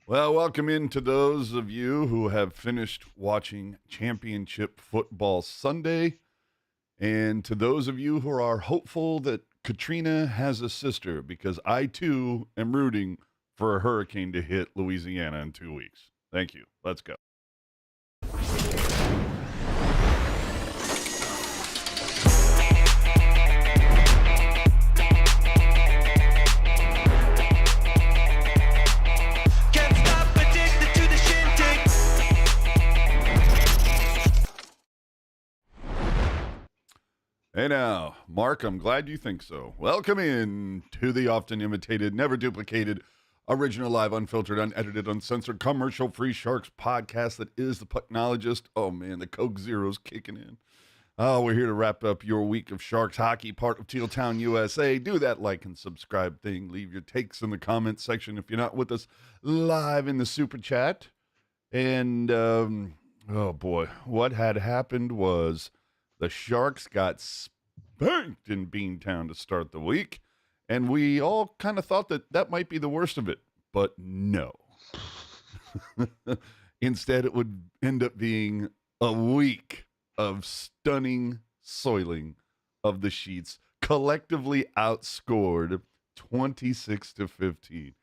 Well, welcome in to those of you who have finished watching Championship Football Sunday, and to those of you who are hopeful that Katrina has a sister, because I too am rooting for a hurricane to hit Louisiana in 2 weeks. Thank you. Let's go. Hey now, Mark, I'm glad you think so. Welcome in to the often imitated, never duplicated, original, live, unfiltered, unedited, uncensored, commercial-free Sharks podcast that is the Pucknologist. Oh man, the Coke Zero's kicking in. Oh, we're here to wrap up your week of Sharks hockey, part of Teal Town, USA. Do that like and subscribe thing. Leave your takes in the comments section if you're not with us live in the super chat. And, oh boy, what had happened was the Sharks got spanked in Beantown to start the week, and we all kind of thought that that might be the worst of it, but no. Instead, it would end up being a week of stunning soiling of the Sheets, collectively outscored 26-15.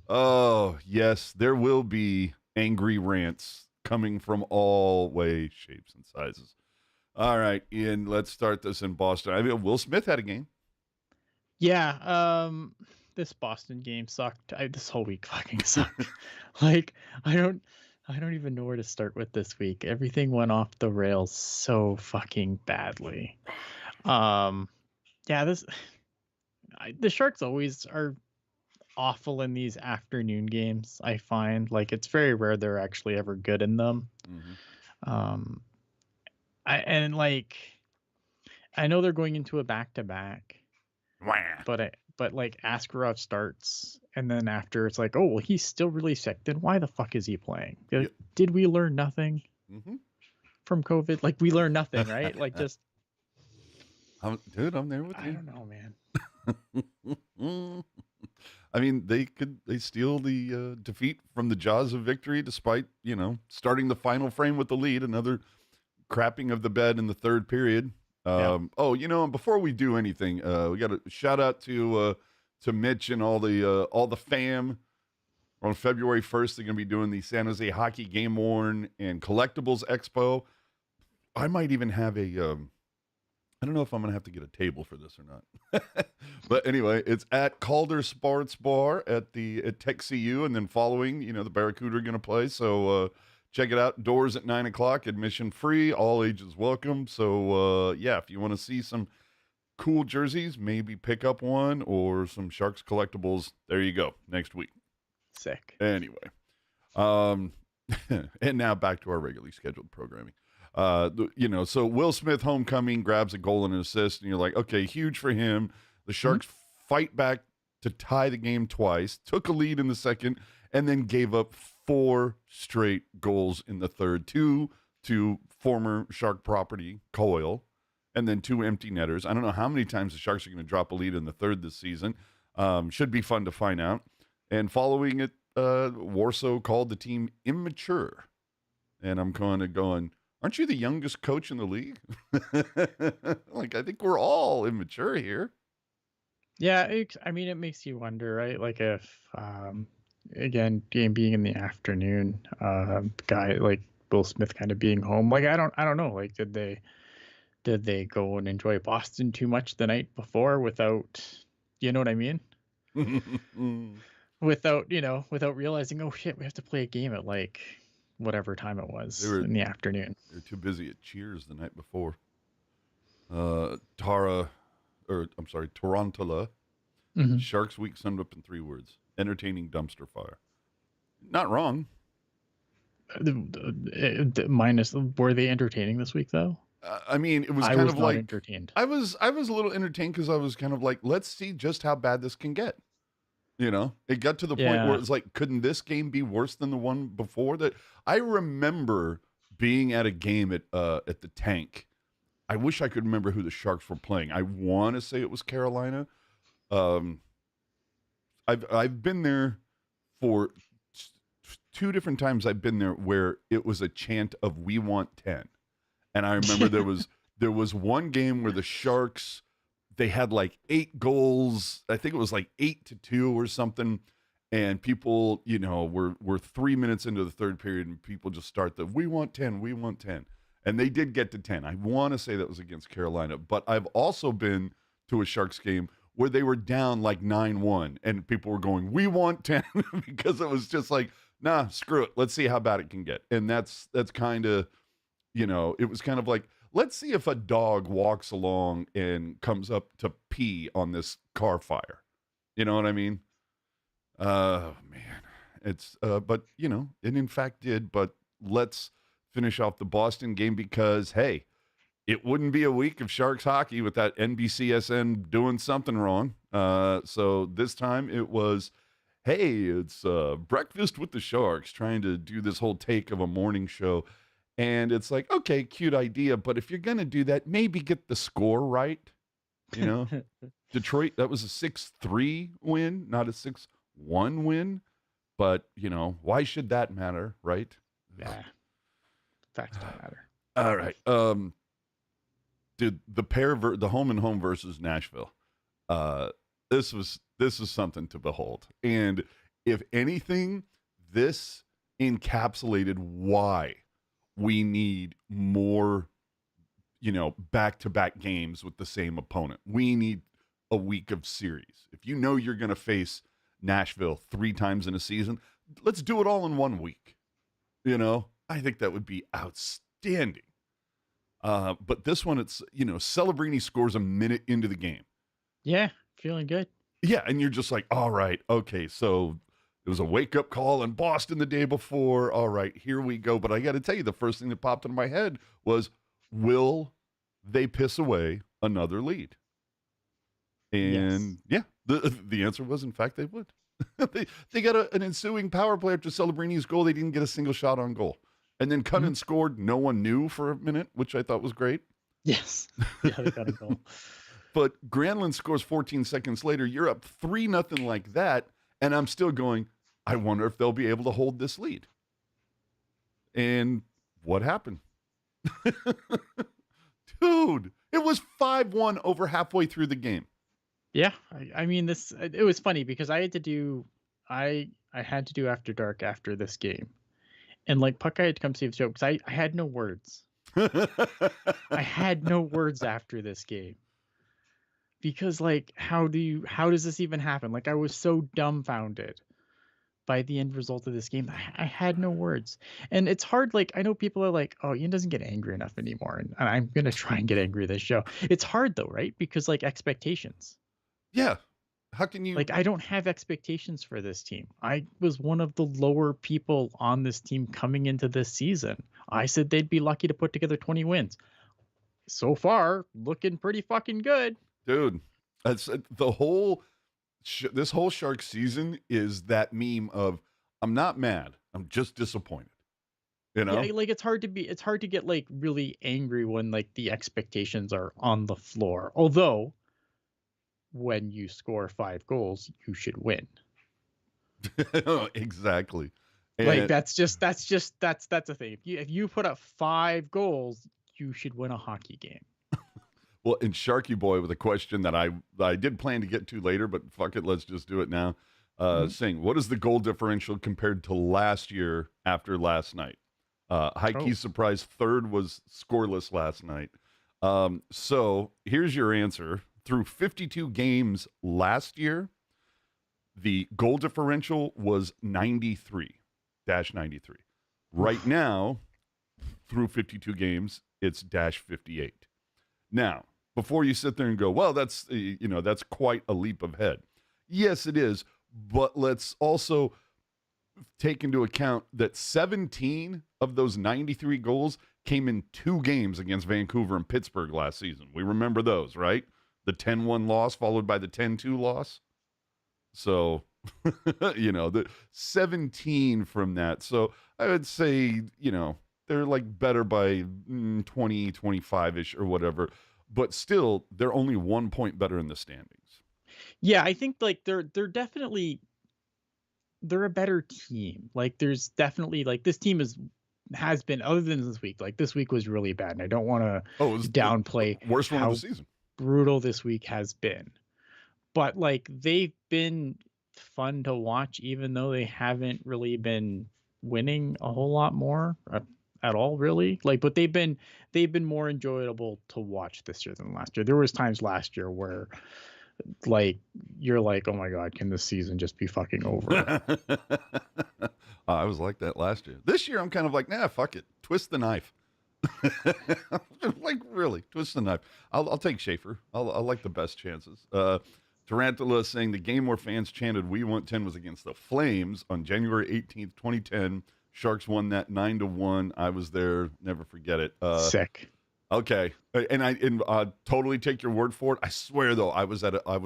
Oh, yes, there will be angry rants coming from all ways, shapes, and sizes. All right, Ian, let's start this in Boston. I mean, Will Smith had a game. Yeah, this Boston game sucked. This whole week fucking sucked. Like, I don't even know where to start with this week. Everything went off the rails so fucking badly. Yeah, the Sharks always are awful in these afternoon games. I find like it's very rare they're actually ever good in them. Mm-hmm. I know they're going into a back-to-back, Wah. but like Askarov starts, and then after it's like, oh well, he's still really sick. Then why the fuck is he playing? Yep. Did we learn nothing from COVID? Like we learned nothing, right? Like just, Dude, I'm there with you. I don't know, man. I mean, they steal the defeat from the jaws of victory, despite starting the final frame with the lead. Another crapping of the bed in the third period. Oh, before we do anything, we got a shout out to Mitch and all the fam. On February 1st, they're going to be doing the San Jose Hockey Game Worn and Collectibles Expo. I might even have I don't know if I'm going to have to get a table for this or not. But anyway, it's at Calder Sports Bar at Tech CU, and then following, the Barracuda are going to play. So check it out. Doors at 9 o'clock, admission free, all ages welcome. So if you want to see some cool jerseys, maybe pick up one or some Sharks collectibles. There you go. Next week. Sick. Anyway, and now back to our regularly scheduled programming. So Will Smith homecoming, grabs a goal and an assist, and you're like, okay, huge for him. The Sharks fight back to tie the game twice, took a lead in the second, and then gave up 4 straight goals in the third, 2 to former Shark property, Coyle, and then 2 empty netters. I don't know how many times the Sharks are going to drop a lead in the third this season. Should be fun to find out. And following it, Warsaw called the team immature. And I'm kind of going, aren't you the youngest coach in the league? Like, I think we're all immature here. Yeah, it makes you wonder, right? Like if, again, game being in the afternoon, guy like Will Smith kind of being home. Like I don't know. Like did they go and enjoy Boston too much the night before without, you know what I mean? without realizing, oh shit, we have to play a game at like whatever time it was in the afternoon. They're too busy at Cheers the night before. Tarantula. Sharks Week summed up in 3 words: entertaining dumpster fire. Not wrong. Minus, were they entertaining this week though? I mean, it was I kind was of not like entertained. I was a little entertained because I was kind of like, let's see just how bad this can get. It got to the point where it's like, couldn't this game be worse than the one before? That I remember being at a game at the Tank. I wish I could remember who the Sharks were playing. I want to say it was Carolina. I've been there for two different times I've been there where it was a chant of "We want 10." And I remember there was one game where the Sharks, they had like 8 goals. I think it was like 8-2 or something. And people, were 3 minutes into the third period, and people just start "We want 10, we want 10." And they did get to 10. I want to say that was against Carolina, but I've also been to a Sharks game where they were down like 9-1, and people were going, "We want 10," because it was just like, nah, screw it. Let's see how bad it can get. And that's kind of, it was kind of like, let's see if a dog walks along and comes up to pee on this car fire. You know what I mean? Man, it's, but, it in fact did. But let's finish off the Boston game because, hey, it wouldn't be a week of Sharks hockey with that NBCSN doing something wrong. So this time it was, hey, it's Breakfast with the Sharks, trying to do this whole take of a morning show. And it's like, okay, cute idea, but if you're going to do that, maybe get the score right. Detroit, that was a 6-3 win, not a 6-1 win. But, why should that matter, right? Yeah. Facts don't matter. All right. Dude, the home and home versus Nashville. This was something to behold. And if anything, this encapsulated why we need more, back-to-back games with the same opponent. We need a week of series. If you know you're going to face Nashville 3 times in a season, let's do it all in 1 week. I think that would be outstanding. But this one, it's, Celebrini scores a minute into the game. Yeah, feeling good. Yeah, and you're just like, all right, okay, so it was a wake-up call in Boston the day before. All right, here we go. But I got to tell you, the first thing that popped into my head was, will they piss away another lead? And yes. Yeah, the answer was, in fact, they would. they got an ensuing power play after Celebrini's goal. They didn't get a single shot on goal. And then Cunnin scored, no one knew, for a minute, which I thought was great. Yes. Yeah, they got a goal. But Granlund scores 14 seconds later. You're up 3-0 like that. And I'm still going, I wonder if they'll be able to hold this lead. And what happened? Dude, it was 5-1 over halfway through the game. Yeah. I mean, it was funny because I had to do After Dark after this game. And like Puck, I had to come see the show because I had no words. I had no words after this game. Because like, how does this even happen? Like, I was so dumbfounded by the end result of this game. I had no words. And it's hard. Like, I know people are like, oh, Ian doesn't get angry enough anymore. And I'm going to try and get angry this show. It's hard though, right? Because like expectations. Yeah. How can you, like, I don't have expectations for this team. I was one of the lower people on this team coming into this season. I said they'd be lucky to put together 20 wins. So far, looking pretty fucking good. Dude, that's the whole, this whole Shark season is that meme of, I'm not mad, I'm just disappointed. Yeah, like it's hard to get like really angry when like the expectations are on the floor. Although, when you score 5 goals, you should win. Exactly. And like that's the thing. If you put up 5 goals, you should win a hockey game. Well, and Sharky Boy with a question that I did plan to get to later, but fuck it, let's just do it now. Saying, what is the goal differential compared to last year after last night? High-key surprise, third was scoreless last night. So here's your answer. Through 52 games last year, the goal differential was 93. Right now, through 52 games, it's -58. Now, before you sit there and go, well, that's quite a leap of head. Yes, it is. But let's also take into account that 17 of those 93 goals came in 2 games against Vancouver and Pittsburgh last season. We remember those, right? The 10-1 loss followed by the 10-2 loss. So, the 17 from that. So I would say, they're like better by 20, 25-ish or whatever. But still, they're only 1 point better in the standings. Yeah, I think like they're definitely they're a better team. Like there's definitely like this team has been, other than this week, like this week was really bad, and I don't want Oh, it to was the downplay worst one of the how season. brutal this week has been. But like they've been fun to watch, even though they haven't really been winning a whole lot more at all, really. Like, but they've been more enjoyable to watch this year than last year. There was times last year where like you're like, oh my god, can this season just be fucking over? I was like that last year. This year, I'm kind of like, nah, fuck it, twist the knife. Like really, twist the knife. I'll take Schaefer. I'll like the best chances. Tarantula saying the game where fans chanted "We want 10" was against the Flames on January 18th, 2010. Sharks won that 9-1. I was there. Never forget it. Sick. Okay, and I totally take your word for it. I swear though, I was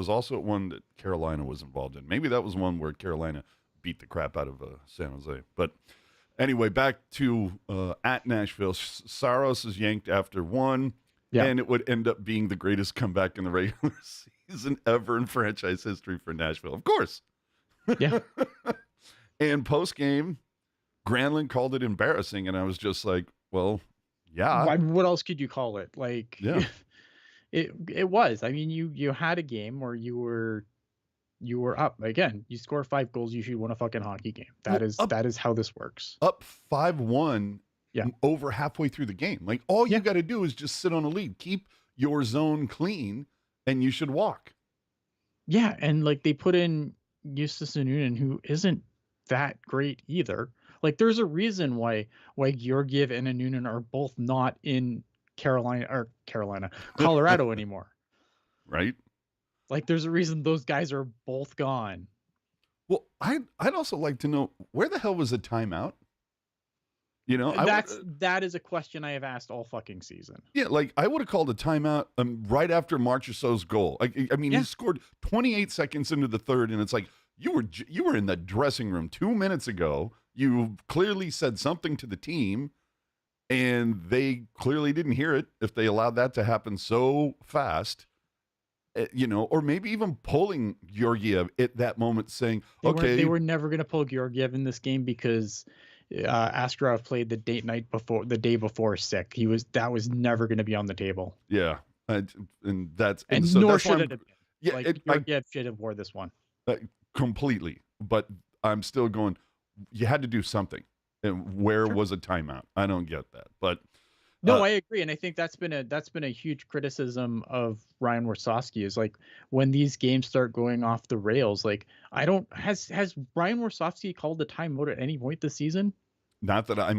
also at one that Carolina was involved in. Maybe that was one where Carolina beat the crap out of San Jose. But anyway, back to at Nashville. Saros is yanked after one, Yeah. and it would end up being the greatest comeback in the regular season ever in franchise history for Nashville. Of course. Yeah. And post game, Granlund called it embarrassing, and I was just like, well. Yeah. What else could you call it? Like, yeah. it was. I mean, you had a game where you were up again. You score 5 goals, you should win a fucking hockey game. That is how this works. Up 5-1. Yeah. Over halfway through the game. Like all you Yeah. got to do is just sit on a lead, keep your zone clean, and you should walk. Yeah, and like they put in Justus Noonan, who isn't that great either. Like there's a reason why Georgiev and Noonan are both not in Colorado anymore. Right. Like there's a reason those guys are both gone. Well, I'd also like to know where the hell was the timeout? You know, that is a question I have asked all fucking season. Yeah, like I would have called a timeout right after Marchessault's goal. I mean, he scored 28 seconds into the third, and it's like you were in the dressing room 2 minutes ago. You clearly said something to the team, and they clearly didn't hear it. If they allowed that to happen so fast, you know, or maybe even pulling Georgiev at that moment, saying, they were never going to pull Georgiev in this game because Askarov played the day before sick. That was never going to be on the table. Yeah, and so nor should it have been. Yeah, like Georgiev should have wore this one completely. But I'm still going. You had to do something, and where was a timeout? I don't get that. But no, I agree, and I think that's been a huge criticism of Ryan Warsofsky is like when these games start going off the rails. Like has Ryan Warsofsky called a timeout at any point this season? Not that I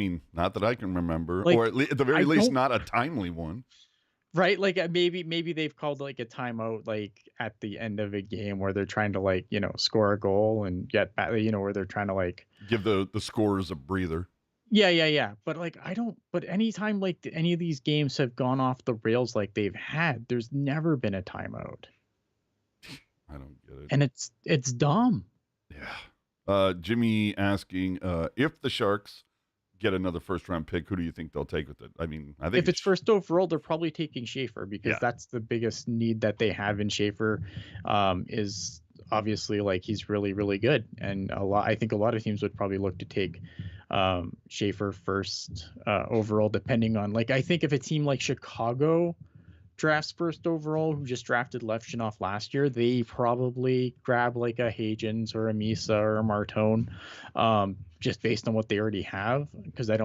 can remember, like, or at the very least, not a timely one. Right, like maybe they've called like a timeout like at the end of a game where they're trying to like score a goal and get back, where they're trying to like give the scorers a breather. Yeah. But like but anytime like any of these games have gone off the rails like they've had, there's never been a timeout. I don't get it. And it's dumb. Yeah. Jimmy asking if the Sharks get another first-round pick, who do you think they'll take with it? I mean, I think if it's first overall, they're probably taking Schaefer because that's the biggest need that they have in Schaefer. Is obviously like he's really, really good, and I think a lot of teams would probably look to take Schaefer first overall, depending on like I think if a team like Chicago drafts first overall, who just drafted Levchinov last year, they probably grab like a Hagens or a Misa or a Martone, just based on what they already have. Because I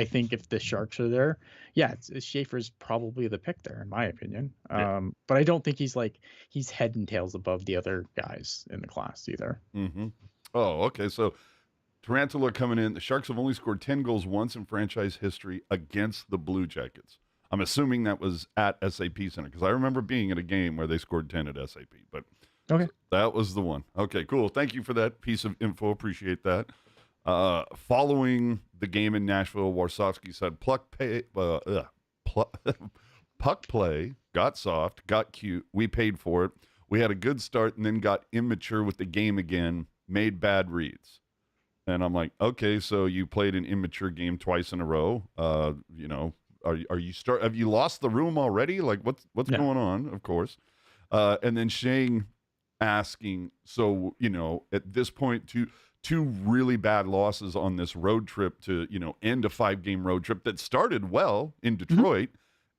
think if the Sharks are there, Schaefer's probably the pick there in my opinion. But I don't think he's head and tails above the other guys in the class either. Mm-hmm. Oh, okay. So Tarantula coming in. The Sharks have only scored 10 goals once in franchise history against the Blue Jackets. I'm assuming that was at SAP Center because I remember being at a game where they scored 10 at SAP. But okay, that was the one. Okay, cool. Thank you for that piece of info. Appreciate that. Following the game in Nashville, Warsofsky said, puck play, got soft, got cute. We paid for it. We had a good start and then got immature with the game again, made bad reads. And I'm like, okay, so you played an immature game twice in a row. Have you lost the room already? Like what's going on? Of course. And then Shane asking, so, at this point, two really bad losses on this road trip to, end a 5-game road trip that started well in Mhm. Detroit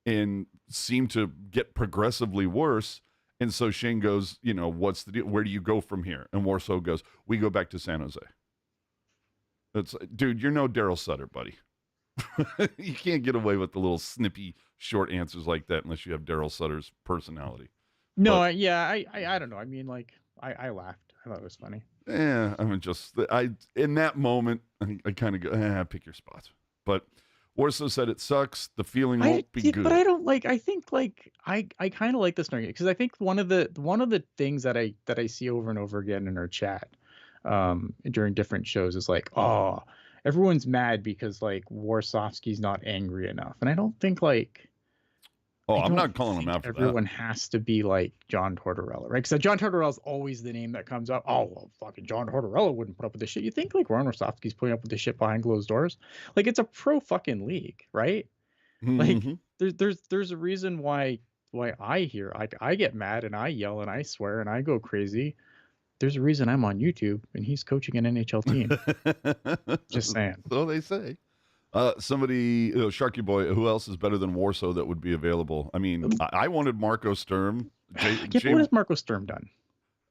and seemed to get progressively worse. And so Shane goes, what's the deal? Where do you go from here? And Warsaw goes, we go back to San Jose. It's, dude, you're no Daryl Sutter, buddy. You can't get away with the little snippy, short answers like that unless you have Daryl Sutter's personality. No, But I don't know. I mean, like, I laughed. I thought it was funny. I mean, in that moment, I kind of go, pick your spots. But Warsaw said it sucks. The feeling won't be good. But I don't like. I think like I kind of like this narrative because I think one of the things that I see over and over again in our chat, during different shows is like, oh, everyone's mad because like Warsofsky's not angry enough, and I don't think like. Oh, I I'm don't not calling him think out for that. everyone has to be like John Tortorella, right? Because John Tortorella is always the name that comes up. Oh, well, fucking John Tortorella wouldn't put up with this shit. You think like Ron Rostovsky's putting up with this shit behind closed doors? Like it's a pro fucking league, right? Like Mm-hmm. there's a reason why I get mad and I yell and I swear and I go crazy. There's a reason I'm on YouTube and he's coaching an NHL team. Just saying. So they say. Somebody, Sharky Boy, who else is better than Warsaw that would be available? I mean, I wanted Marco Sturm. What has Marco Sturm done?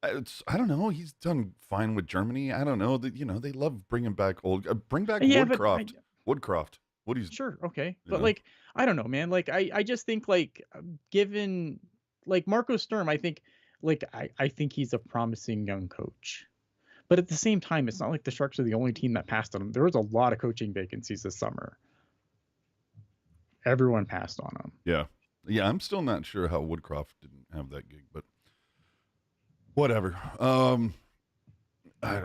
I don't know. He's done fine with Germany. I don't know. They love bringing back bring back Yeah, Woodcroft. Woodcroft. Woody's sure, okay. you But know. like I don't know, man. Like I just think like given like Marco Sturm, I think like I think he's a promising young coach. But at the same time, it's not like the Sharks are the only team that passed on him. There was a lot of coaching vacancies this summer. Everyone passed on him. Yeah. I'm still not sure how Woodcroft didn't have that gig, but whatever. I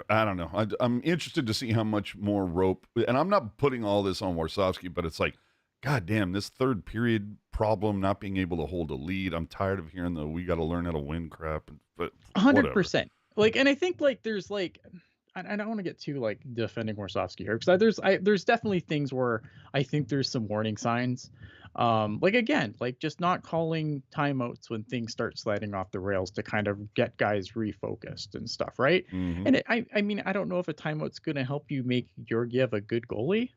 don't know. I'm interested to see how much more rope, and I'm not putting all this on Warsawski, but it's like, God damn, this third period problem, not being able to hold a lead. I'm tired of hearing we got to learn how to win crap. But 100%. Like, and I think like there's like, I don't want to get too like defending Warsawski here because there's definitely things where I think there's some warning signs. Like again, like just not calling timeouts when things start sliding off the rails to kind of get guys refocused and stuff, right? Mm-hmm. And I mean, I don't know if a timeout's going to help you make Georgiev a good goalie.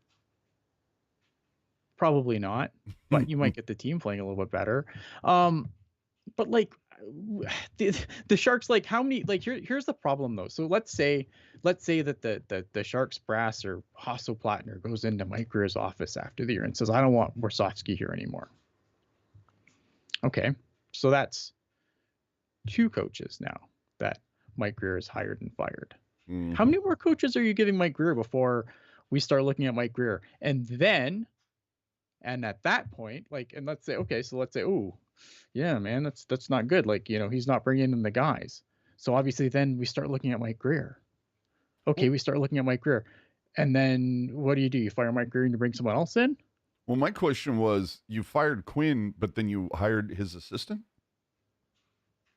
Probably not, but you might get the team playing a little bit better. But like the Sharks, like how many, like here's the problem though. So let's say that the Sharks brass or Hasso Plattner goes into Mike Greer's office after the year and says, I don't want Warsawski here anymore. Okay, so that's 2 coaches now that Mike Greer has hired and fired. Mm-hmm. How many more coaches are you giving Mike Greer before we start looking at Mike Greer? And at that point, like, and let's say, oh, yeah, man, that's not good. Like, he's not bringing in the guys. So obviously then we start looking at Mike Greer. Okay, we start looking at Mike Greer. And then what do? You fire Mike Greer and you bring someone else in? Well, my question was, you fired Quinn, but then you hired his assistant?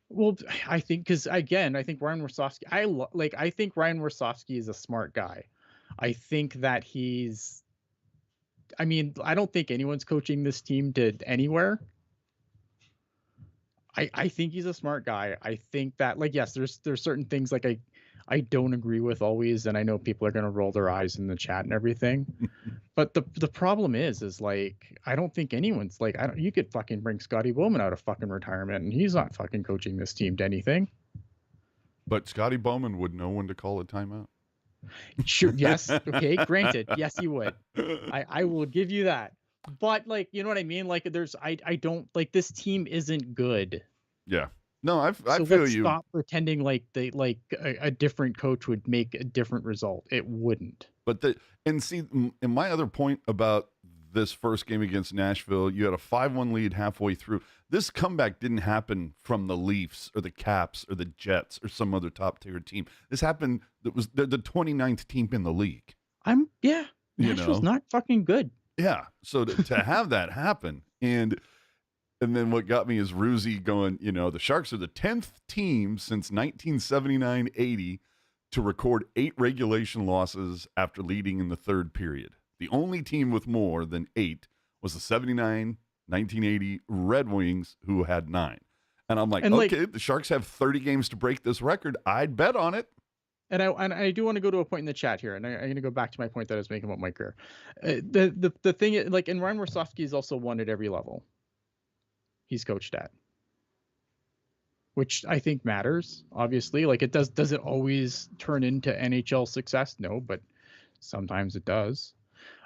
Well, I think because again, I think Ryan Warsawski. I think Ryan Warsawski is a smart guy. I think that he's. I mean, I don't think anyone's coaching this team to anywhere. I think he's a smart guy. I think that like yes, there's certain things like I don't agree with always, and I know people are gonna roll their eyes in the chat and everything. But the problem is like I don't think anyone's like you could fucking bring Scotty Bowman out of fucking retirement and he's not fucking coaching this team to anything. But Scotty Bowman would know when to call a timeout. Sure. Yes. Okay. Granted. Yes, he would. I will give you that. But like, you know what I mean? Like I don't like this team isn't good. Yeah. No, I So feel let's you. stop pretending like a different coach would make a different result. It wouldn't. But and my other point about this first game against Nashville, you had a 5-1 lead halfway through. This comeback didn't happen from the Leafs or the Caps or the Jets or some other top tier team. This happened. That was the 29th team in the league. Nashville's not fucking good. Yeah. So to have that happen and then what got me is Ruzi going, the Sharks are the 10th team since 1979-80 to record 8 regulation losses after leading in the third period. The only team with more than 8 was the 1980 Red Wings, who had 9. And I'm like, And like, okay, the Sharks have 30 games to break this record. I'd bet on it. and I do want to go to a point in the chat here, and I'm going to go back to my point that I was making about Mike Greer. The thing is, like, and Ryan Warsofsky is also won at every level he's coached at, which I think matters. Obviously, like, does it always turn into NHL success? No, but sometimes it does.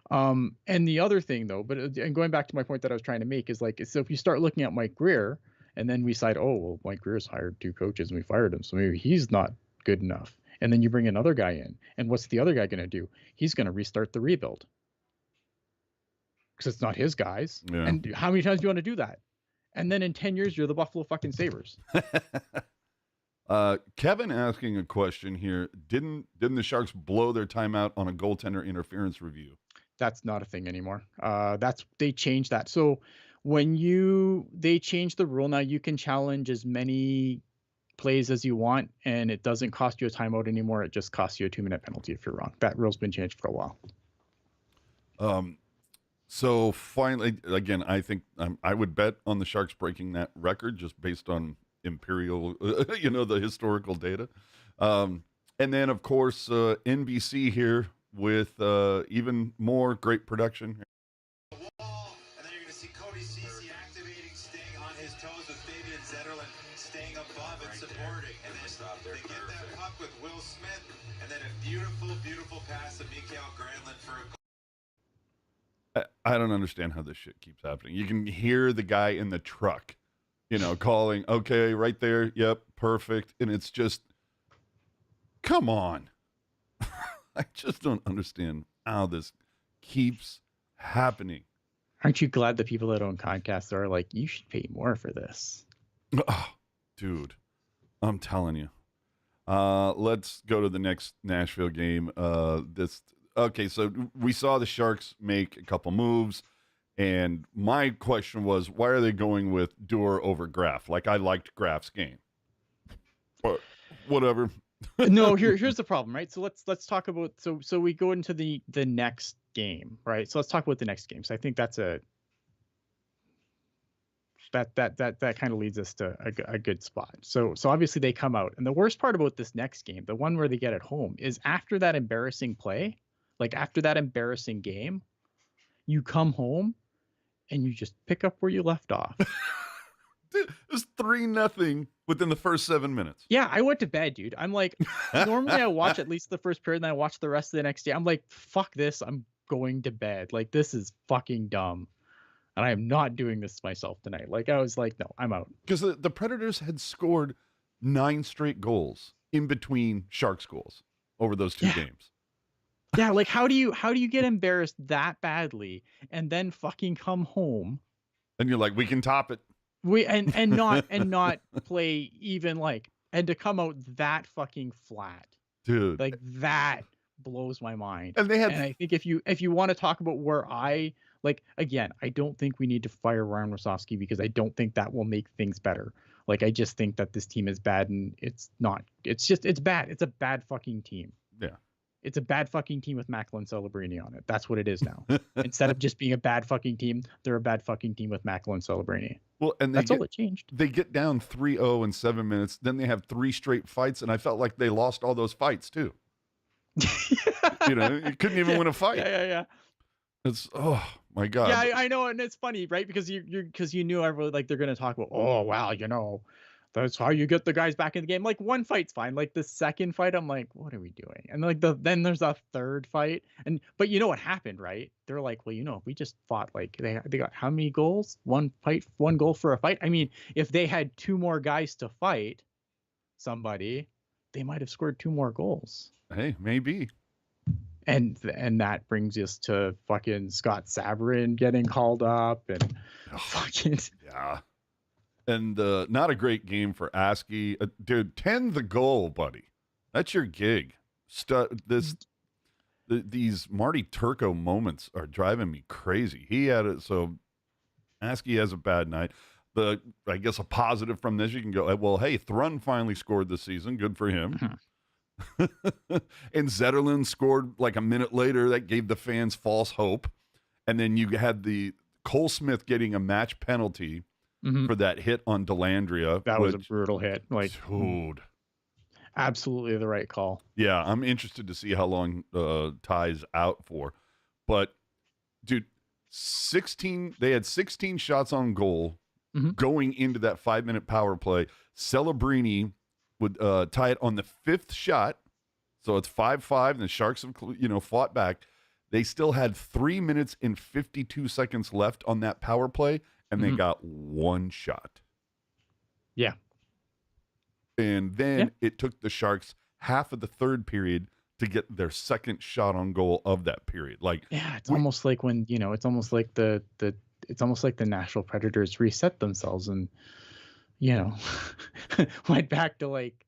And the other thing, though, and going back to my point that I was trying to make is, like, so if you start looking at Mike Greer, and then we decide, oh well, Mike Greer's hired 2 coaches and we fired him, so maybe he's not good enough. And then you bring another guy in, and what's the other guy going to do? He's going to restart the rebuild because it's not his guys. Yeah. And how many times do you want to do that? And then in 10 years, you're the Buffalo fucking Sabres. Kevin asking a question here. Didn't the Sharks blow their timeout on a goaltender interference review? That's not a thing anymore. They changed that. So when they changed the rule, now you can challenge as many plays as you want, and it doesn't cost you a timeout anymore. It just costs you a 2-minute penalty if you're wrong. That rule's been changed for a while. So finally, again, I think I would bet on the Sharks breaking that record just based on imperial, the historical data. And then, of course, NBC here with even more great production. And then you're going to see Cody Ceci activating, staying on his toes with Fabian Zetterlund, staying above and supporting. And then they get that puck with Will Smith, and then a beautiful, beautiful pass to Mikael Granlund for a goal. I don't understand how this shit keeps happening. You can hear the guy in the truck, calling, okay, right there. Yep, perfect. And it's just, come on. I just don't understand how this keeps happening. Aren't you glad the people that own Comcast are like, you should pay more for this? Oh, dude, I'm telling you. Let's go to the next Nashville game. Okay, so we saw the Sharks make a couple moves, and my question was, why are they going with Duehr over Graf? Like, I liked Graf's game, but whatever. No, here's the problem, right? So let's talk about so we go into the next game, right? So let's talk about the next game. So I think that kind of leads us to a good spot. So obviously they come out, and the worst part about this next game, the one where they get it home, is after that embarrassing play, like after that embarrassing game, you come home and you just pick up where you left off. Dude, it was 3-0 within the first 7 minutes. Yeah, I went to bed, dude. I'm like, normally I watch at least the first period, and then I watch the rest of the next day. I'm like, fuck this. I'm going to bed. Like, this is fucking dumb. And I am not doing this to myself tonight. Like, I was like, no, I'm out. Because the Predators had scored 9 straight goals in between Sharks goals over those 2 games. Yeah, like how do you get embarrassed that badly and then fucking come home? And you're like, we can top it. And not play even like, and to come out that fucking flat. Dude. Like, that blows my mind. And I think if you want to talk about where I like, again, I don't think we need to fire Ryan Warsofsky because I don't think that will make things better. Like, I just think that this team is bad, and it's bad. It's a bad fucking team. Yeah. It's a bad fucking team with Macklin Celebrini on it. That's what it is now. Instead of just being a bad fucking team, they're a bad fucking team with Macklin Celebrini. Well, and that's all it changed. They get down 3-0 in 7 minutes. Then they have 3 straight fights, and I felt like they lost all those fights too. You couldn't even win a fight. Yeah. It's, oh my God. Yeah, I know, and it's funny, right? Because you knew everyone, like, they're gonna talk about, oh wow, that's how you get the guys back in the game. Like, one fight's fine. Like, the second fight, I'm like, what are we doing? And like then there's a third fight, but you know what happened, right? They're like, well, if we just fought, like, they got how many goals? 1 fight, 1 goal for a fight. I mean, if they had 2 more guys to fight somebody, they might have scored 2 more goals. Hey, maybe. And that brings us to fucking Scott Sabrin getting called up and fucking yeah. And not a great game for Askey. Dude, 10 the goal, buddy. That's your gig. These Marty Turco moments are driving me crazy. He had it, so Askey has a bad night. I guess a positive from this, you can go, well, hey, Thrun finally scored this season. Good for him. And Zetterlund scored like a minute later. That gave the fans false hope. And then you had the Cole Smith getting a match penalty for that hit on Delandria. That was a brutal hit. Like, dude. Absolutely the right call. Yeah, I'm interested to see how long Ty's out for. But, dude, they had 16 shots on goal going into that 5-minute power play. Celebrini would tie it on the 5th shot. So it's 5-5, and the Sharks have, fought back. They still had 3 minutes and 52 seconds left on that power play, and they got 1 shot. Yeah. And then it took the Sharks half of the 3rd period to get their 2nd shot on goal of that period. Like, it's almost like when, it's almost like the Nashville Predators reset themselves and, went back to like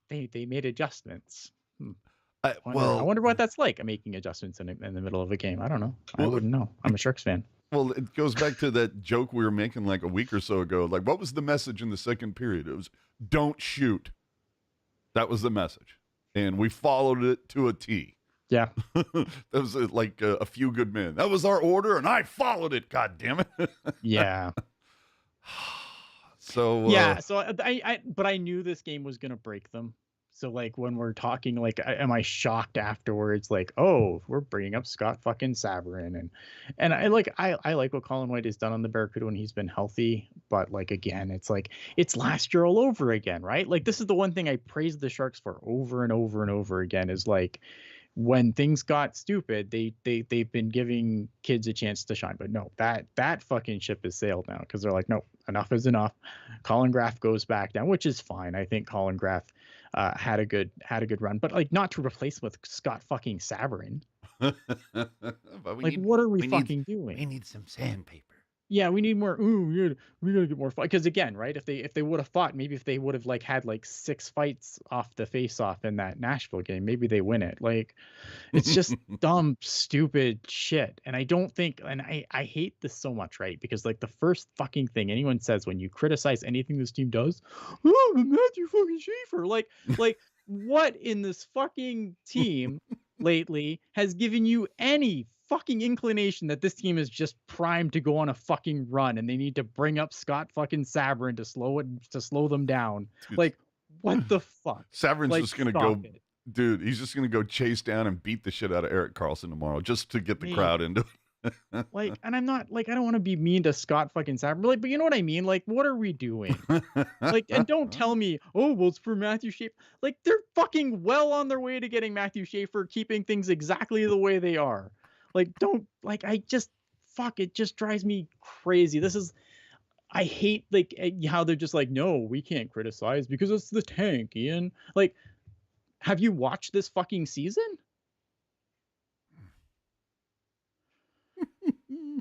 they made adjustments. I wonder what that's like, making adjustments in the middle of a game. I don't know. I wouldn't know. I'm a Sharks fan. Well, it goes back to that joke we were making like a week or so ago. Like, what was the message in the 2nd period? It was, don't shoot. That was the message. And we followed it to a T. Yeah. That was like a few good men. That was our order, and I followed it. God damn it. Yeah. So but I knew this game was gonna break them. So like when we're talking, like, am I shocked afterwards? Like, oh, we're bringing up Scott fucking Sabourin, and I like what Colin White has done on the Barracuda when he's been healthy. But like again, it's like it's last year all over again, right? Like this is the one thing I praised the Sharks for over and over and over again is like when things got stupid, they've been giving kids a chance to shine. But no, that fucking ship has sailed now because they're like, no, enough is enough. Colin Graff goes back down, which is fine. I think Colin Graff had a good run, but like not to replace with Scott fucking Sabourin. What are we fucking doing? We need some sandpaper. Yeah, we need more. We gotta get more fight. Because again, right? If they would have fought, maybe if they would have like had like 6 fights off the face-off in that Nashville game, maybe they win it. Like, it's just dumb, stupid shit. And I don't think, and I hate this so much, right? Because like the first fucking thing anyone says when you criticize anything this team does, oh, Matthew fucking Schaefer. Like what in this fucking team lately has given you any fucking inclination that this team is just primed to go on a fucking run and they need to bring up Scott fucking Sabourin to slow them down? Dude. Like, what the fuck? Sabourin's just gonna go, dude. He's just gonna go chase down and beat the shit out of Erik Karlsson tomorrow just to get the crowd into it. Like, and I'm not like, I don't want to be mean to Scott fucking Sabourin, like, but you know what I mean? Like, what are we doing? Like, and don't tell me, oh, well, it's for Matthew Schaefer. Like, they're fucking well on their way to getting Matthew Schaefer, keeping things exactly the way they are. Like, don't, like, it just drives me crazy. I hate, like, how they're just like, no, we can't criticize because it's the tank, Ian. Like, have you watched this fucking season?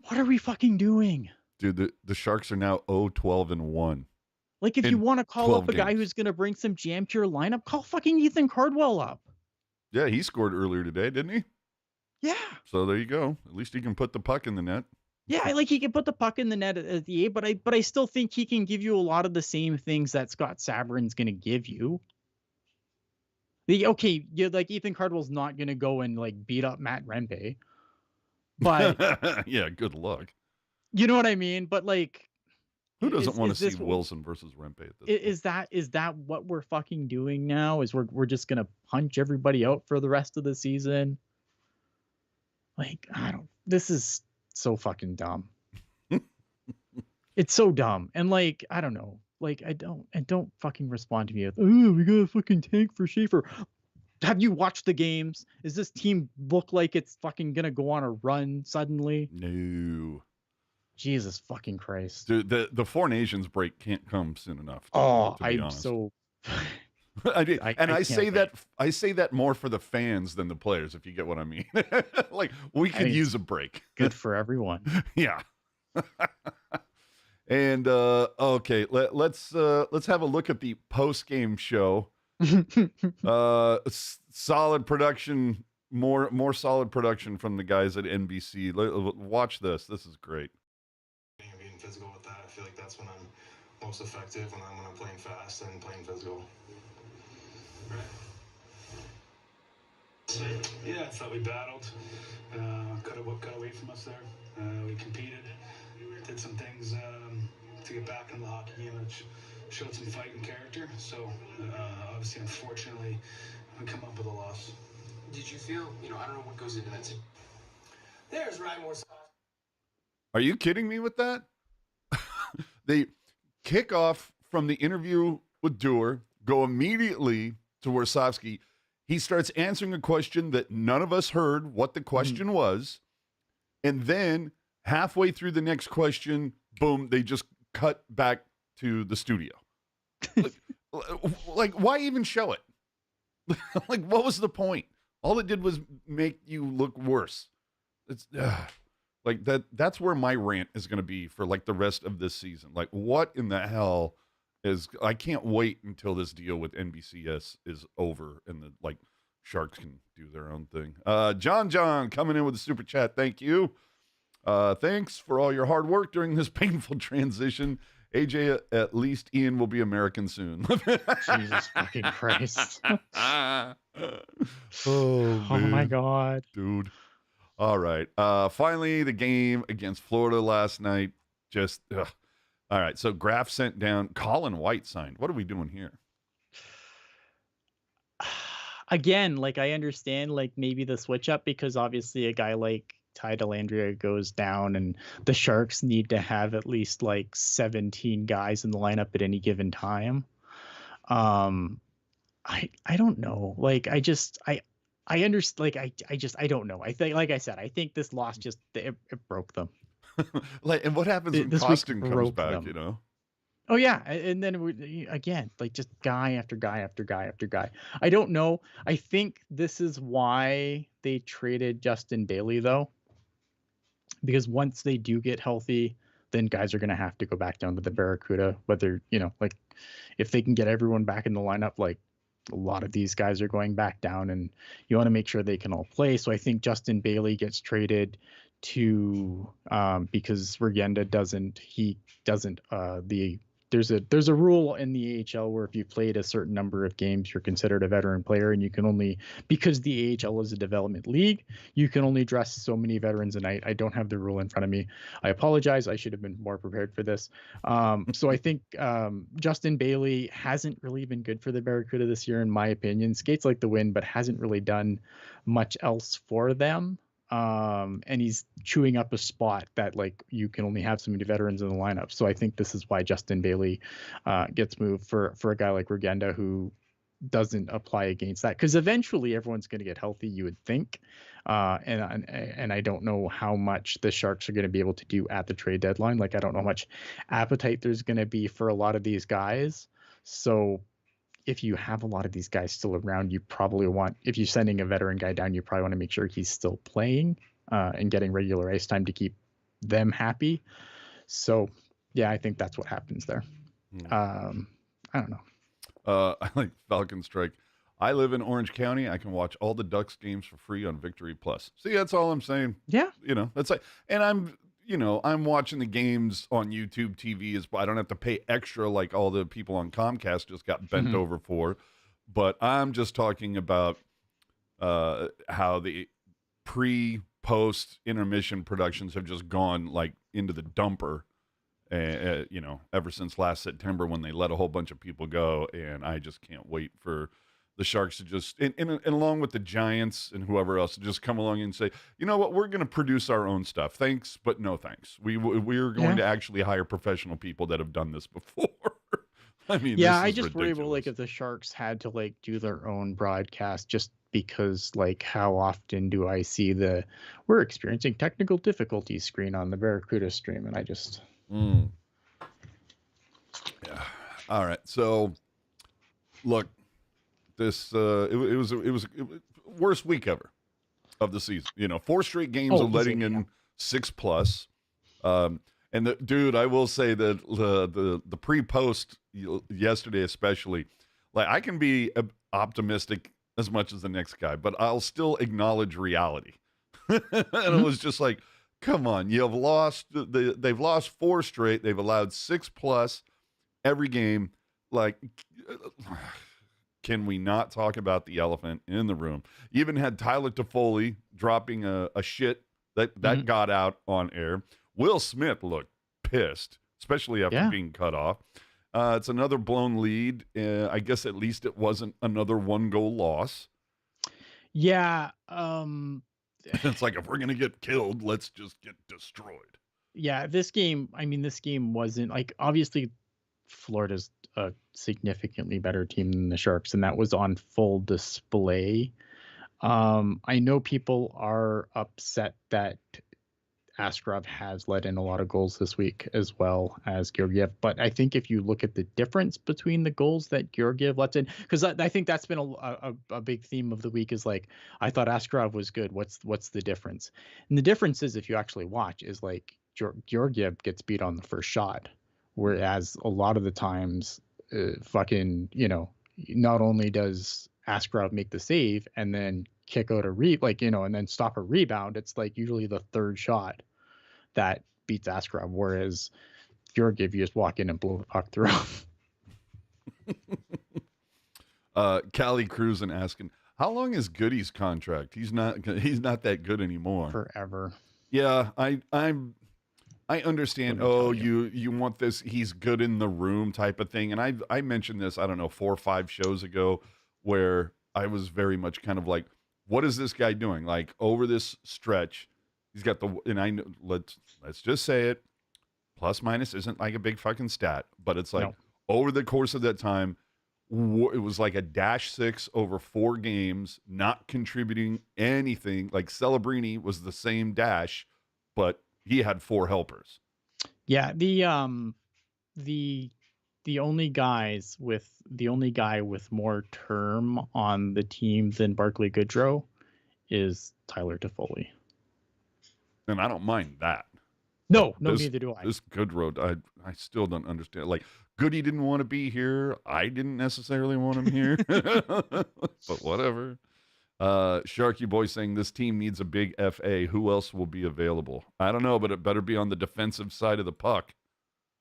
What are we fucking doing? Dude, the Sharks are now 0-12-1. Like, if you want to call up a guy who's going to bring some jam to your lineup, call fucking Ethan Cardwell up. Yeah, he scored earlier today, didn't he? Yeah. So there you go. At least he can put the puck in the net. Yeah, like he can put the puck in the net at the 8, but I still think he can give you a lot of the same things that Scott Sabourin's going to give you. Okay, like Ethan Cardwell's not going to go and like beat up Matt Rempe. But yeah, good luck. You know what I mean? But like, who doesn't want to see Wilson versus Rempe at this point? Is that what we're fucking doing now? Is we're just gonna punch everybody out for the rest of the season? Like, this is so fucking dumb. It's so dumb. And like, I don't know. Like, don't fucking respond to me with, oh, we got a fucking tank for Schaefer. Have you watched the games? Does this team look like it's fucking gonna go on a run suddenly? No. Jesus fucking Christ. Dude, the Four Nations break can't come soon enough. To be honest. So I say that more for the fans than the players, if you get what I mean. Like, we could use a break. Good for everyone. Yeah. And okay, let's have a look at the post-game show. Solid production, more solid production from the guys at NBC. Watch this. This is great. Being physical with that, I feel like that's when I'm most effective, when I'm playing fast and playing physical. Right. Yeah, I thought we battled. Cut away from us there. We competed. Did some things to get back in the hockey game and showed some fight and character. So obviously, unfortunately, we come up with a loss. Did you feel, I don't know what goes into that. There's Ryan Moore. Are you kidding me with that? They kick off from the interview with Dewar, go immediately to Warsofsky. He starts answering a question that none of us heard what the question was. And then halfway through the next question, boom, they just cut back to the studio. Like, why even show it? Like, what was the point? All it did was make you look worse. It's like that's where my rant is going to be for like the rest of this season. Like, what in the hell I can't wait until this deal with NBCS is over and the Sharks can do their own thing. John coming in with a super chat. Thank you. Thanks for all your hard work during this painful transition. AJ, at least Ian will be American soon. Jesus fucking Christ. Oh my God. Dude. All right. Finally, the game against Florida last night. Just, ugh. All right. So Graf sent down. Colin White signed. What are we doing here? Again, I understand, maybe the switch up because obviously a guy like Ty Dellandrea goes down and the Sharks need to have at least 17 guys in the lineup at any given time. I don't know. I understand. I don't know. I think, like I said, I think this loss just it broke them. And what happens when Costin comes back? Them. Oh yeah, and then again, just guy after guy after guy after guy. I don't know. I think this is why they traded Justin Bailey though, because once they do get healthy, then guys are going to have to go back down to the Barracuda. Whether if they can get everyone back in the lineup, a lot of these guys are going back down, and you want to make sure they can all play. So I think Justin Bailey gets traded to because Regenda doesn't. There's a rule in the AHL where if you played a certain number of games, you're considered a veteran player, and you can only, because the AHL is a development league, you can only dress so many veterans a night. I don't have the rule in front of me. I apologize. I should have been more prepared for this. So I think Justin Bailey hasn't really been good for the Barracuda this year, in my opinion. Skates like the wind, but hasn't really done much else for them. And he's chewing up a spot that you can only have so many veterans in the lineup. So I think this is why Justin Bailey gets moved for a guy like Regenda who doesn't apply against that, because eventually everyone's going to get healthy, you would think. And I don't know how much the Sharks are going to be able to do at the trade deadline. I don't know how much appetite there's going to be for a lot of these guys. So if you have a lot of these guys still around, you probably want, if you're sending a veteran guy down, you probably want to make sure he's still playing and getting regular ice time to keep them happy. So, yeah, I think that's what happens there. I don't know. I like Falcon Strike. I live in Orange County. I can watch all the Ducks games for free on Victory Plus. See, that's all I'm saying. Yeah. That's and I'm watching the games on YouTube TV I don't have to pay extra like all the people on Comcast just got bent over for. But I'm just talking about how the pre-post intermission productions have just gone into the dumper, ever since last September when they let a whole bunch of people go. And I just can't wait for the Sharks to just, and along with the Giants and whoever else, to just come along and say, you know what, we're going to produce our own stuff. Thanks, but no thanks. We're going to actually hire professional people that have done this before. I mean, yeah, I just worry about if the Sharks had to do their own broadcast, just because how often do I see we're experiencing technical difficulties screen on the Barracuda stream, and I just. Yeah. All right. So, look. This it was worst week ever of the season. 4 straight games of letting in 6+. And dude, I will say that the pre-post yesterday especially, I can be optimistic as much as the next guy, but I'll still acknowledge reality. And it was just come on, you've lost. They've lost 4 straight. They've allowed 6+ every game. Can we not talk about the elephant in the room? You even had Tyler Toffoli dropping a shit that got out on air. Will Smith looked pissed. especially after Yeah. being cut off. It's another blown lead. I guess at least it wasn't another 1-goal loss. Yeah. It's like, if we're going to get killed, let's just get destroyed. Yeah, this game wasn't like, obviously Florida's a significantly better team than the Sharks, and that was on full display. I know people are upset that Askarov has let in a lot of goals this week as well as Georgiev, but I think if you look at the difference between the goals that Georgiev lets in, because I think that's been a big theme of the week, is like, I thought Askarov was good. What's the difference? And the difference is, if you actually watch, is like Georgiev gets beat on the first shot, whereas a lot of the times, not only does Askarov make the save and then kick out and then stop a rebound, it's like usually the third shot that beats Askarov, whereas Georgiev, you just walk in and blow the puck through. Callie Cruisin asking, how long is Goody's contract? He's not that good anymore. Forever. Yeah, I understand. Let me Oh, tell you want this? He's good in the room type of thing. And I mentioned this, I don't know, 4 or 5 shows ago, where I was very much kind of like, what is this guy doing? Like, over this stretch, he's got let's just say it. Plus minus isn't like a big fucking stat, but it's like, over the course of that time, it was like a -6 over 4 games, not contributing anything. Like, Celebrini was the same dash, but he had 4 helpers. Yeah, the only guy with more term on the team than Barclay Goodrow is Tyler Toffoli. And I don't mind that. No, neither do I. This Goodrow, I still don't understand. Like, Goody didn't want to be here. I didn't necessarily want him here. But whatever. Sharky Boy saying this team needs a big FA. Who else will be available? I don't know, but it better be on the defensive side of the puck.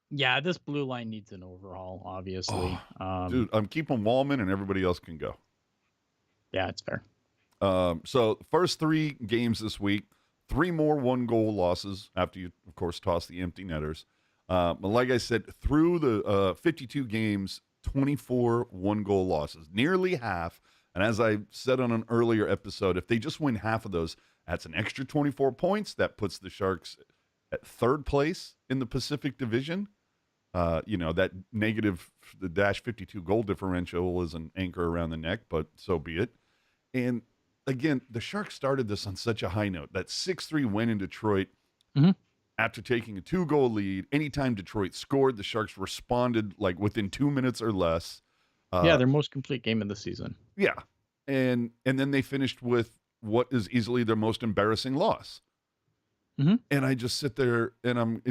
Yeah, this blue line needs an overhaul, obviously. Dude, I'm keeping Wallman, and everybody else can go. Yeah, it's fair. So first 3 games this week, 3 more 1-goal losses after you, of course, toss the empty netters. But like I said, through the 52 games, 24 1-goal losses, nearly half. And as I said on an earlier episode, if they just win half of those, that's an extra 24 points. That puts the Sharks at 3rd place in the Pacific Division. That negative, the -52 goal differential is an anchor around the neck, but so be it. And again, the Sharks started this on such a high note. That 6-3 win in Detroit, after taking a 2-goal lead. Anytime Detroit scored, the Sharks responded like within 2 minutes or less. Their most complete game of the season. Yeah. And then they finished with what is easily their most embarrassing loss. And I just sit there and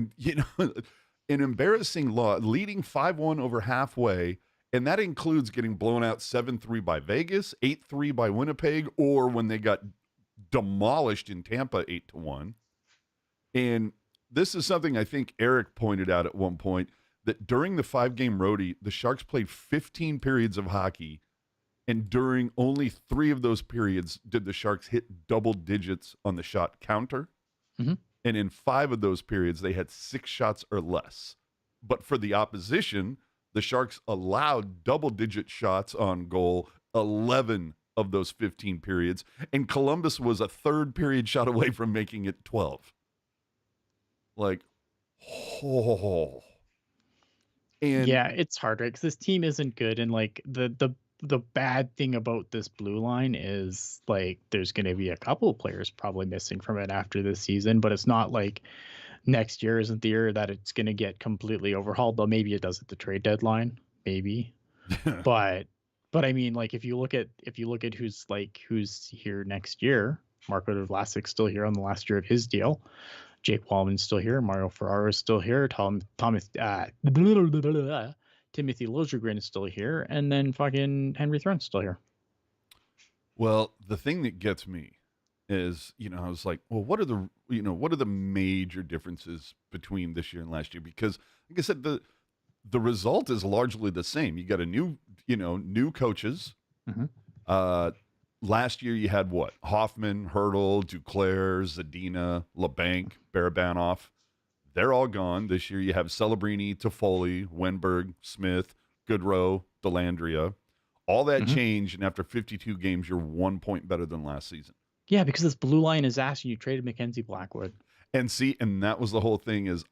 an embarrassing loss, leading 5-1 over halfway. And that includes getting blown out 7-3 by Vegas, 8-3 by Winnipeg, or when they got demolished in Tampa 8-1. And this is something I think Eric pointed out at one point, that during the 5-game roadie, the Sharks played 15 periods of hockey, and during only 3 of those periods did the Sharks hit double digits on the shot counter. And in 5 of those periods, they had 6 shots or less. But for the opposition, the Sharks allowed double-digit shots on goal 11 of those 15 periods, and Columbus was a 3rd period shot away from making it 12. Like, And yeah, it's hard, right? Because this team isn't good, and like the bad thing about this blue line is like there's going to be a couple of players probably missing from it after this season, but it's not like next year isn't the year that it's going to get completely overhauled. Though maybe it does at the trade deadline, maybe. but I mean, like if you look at who's here next year, Marco Vlasic's still here on the last year of his deal. Jake Wallman's still here. Mario Ferraro is still here. Timothy Liljegren is still here, and then fucking Henry Thron's still here. Well, the thing that gets me is, I was like, well, what are the major differences between this year and last year? Because, like I said, the result is largely the same. You got a new coaches. Last year you had what? Hoffman, Hurdle, Duclair, Zadina, LeBanc, Barabanov. They're all gone. This year you have Celebrini, Toffoli, Wenberg, Smith, Goodrow, Delandria. All that changed, and after 52 games, you're 1 point better than last season. Yeah, because this blue line is ass, and you traded Mackenzie Blackwood. And that was the whole thing is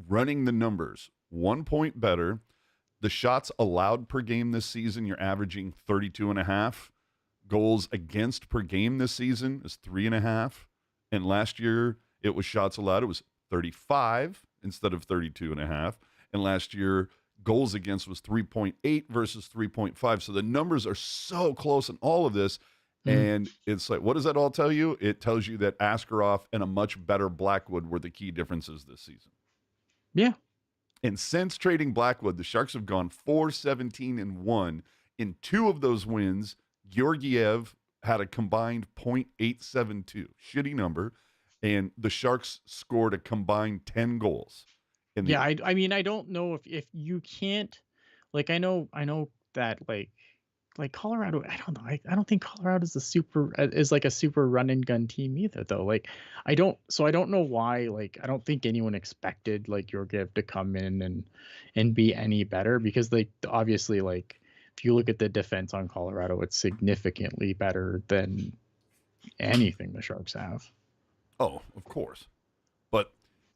running the numbers, 1 point better. The shots allowed per game this season, you're averaging 32.5. Goals against per game this season is 3.5. And last year it was shots allowed. It was 35 instead of 32.5. And last year goals against was 3.8 versus 3.5. So the numbers are so close in all of this. And it's like, what does that all tell you? It tells you that Askarov and a much better Blackwood were the key differences this season. Yeah. And since trading Blackwood, the Sharks have gone 4-17-1. In 2 of those wins, Georgiev had a combined .872, shitty number, and the Sharks scored a combined 10 goals. I mean, I don't know if you can't, like, I know that like Colorado, I don't know. I don't think Colorado is like a super run and gun team either, though. Like, I don't know why. Like, I don't think anyone expected like Georgiev to come in and be any better, because like obviously, like, if you look at the defense on Colorado, it's significantly better than anything the Sharks have. Oh, of course. But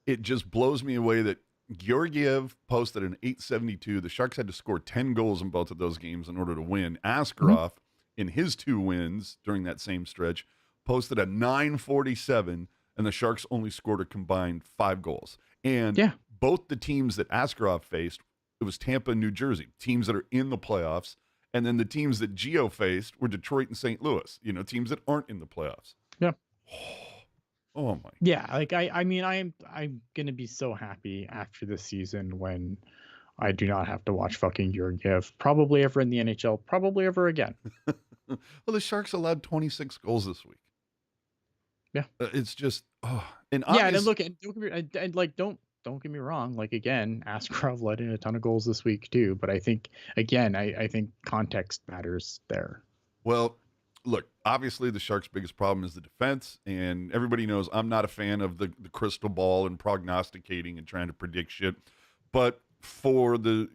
it just blows me away that Georgiev posted an .872. The Sharks had to score 10 goals in both of those games in order to win. Askarov, in his 2 wins during that same stretch, posted a .947, and the Sharks only scored a combined 5 goals. And both the teams that Askarov faced, it was Tampa and New Jersey, teams that are in the playoffs. And then the teams that Gio faced were Detroit and St. Louis, teams that aren't in the playoffs. Yeah. Oh my. Yeah, like I mean, I'm gonna be so happy after this season when I do not have to watch fucking Georgiev probably ever in the NHL, probably ever again. Well, the Sharks allowed 26 goals this week. Yeah, it's just and and look, and don't get me wrong. Like, again, Askarov let in a ton of goals this week too, but I think again, I think context matters there. Well, look, obviously the Sharks' biggest problem is the defense, and everybody knows I'm not a fan of the crystal ball and prognosticating and trying to predict shit. But for the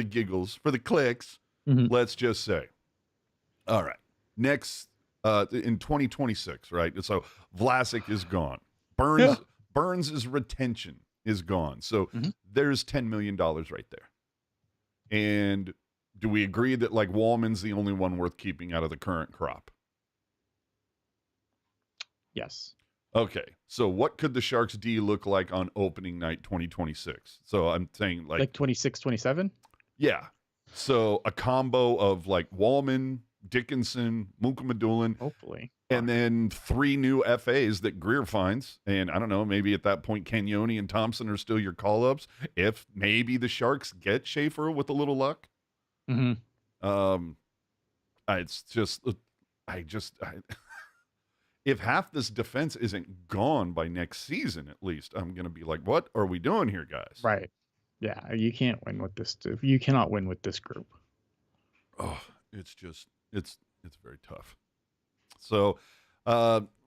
giggles, for the clicks, let's just say, all right, next in 2026, right? So Vlasic is gone. Burns' retention is gone. So there's $10 million right there. And do we agree that like Wallman's the only one worth keeping out of the current crop? Yes. Okay. So what could the Sharks D look like on opening night 2026? So I'm saying like 26, 27? Yeah. So a combo of like Wallman, Dickinson, Mukamadulin. Hopefully. And then 3 new FAs that Greer finds. And I don't know, maybe at that point, Cagnoni and Thompson are still your call-ups. If maybe the Sharks get Schaefer with a little luck. It's just, if half this defense isn't gone by next season, at least, I'm going to be like, what are we doing here, guys? Right. Yeah, you can't win with this. You cannot win with this group. Oh, it's just, it's very tough. So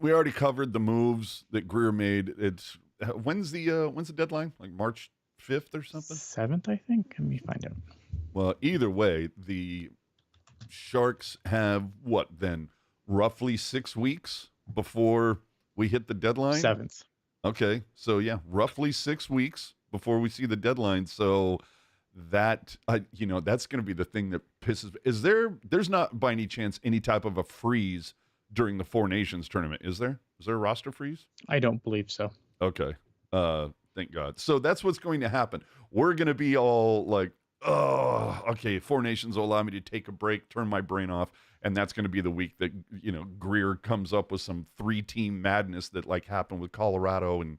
we already covered the moves that Greer made. It's when's the deadline? Like March 5th or something? 7th, I think. Let me find out. Well, either way, the Sharks have what then? Roughly 6 weeks before we hit the deadline? 7th. Okay. So yeah, roughly 6 weeks before we see the deadline. So that that's going to be the thing that pisses. There's not by any chance any type of a freeze during the Four Nations tournament, is there? Is there a roster freeze? I don't believe so. Okay. Thank God. So that's what's going to happen. We're going to be all like, oh, okay, Four Nations will allow me to take a break, turn my brain off, and that's going to be the week that, Greer comes up with some 3-team madness that like happened with Colorado and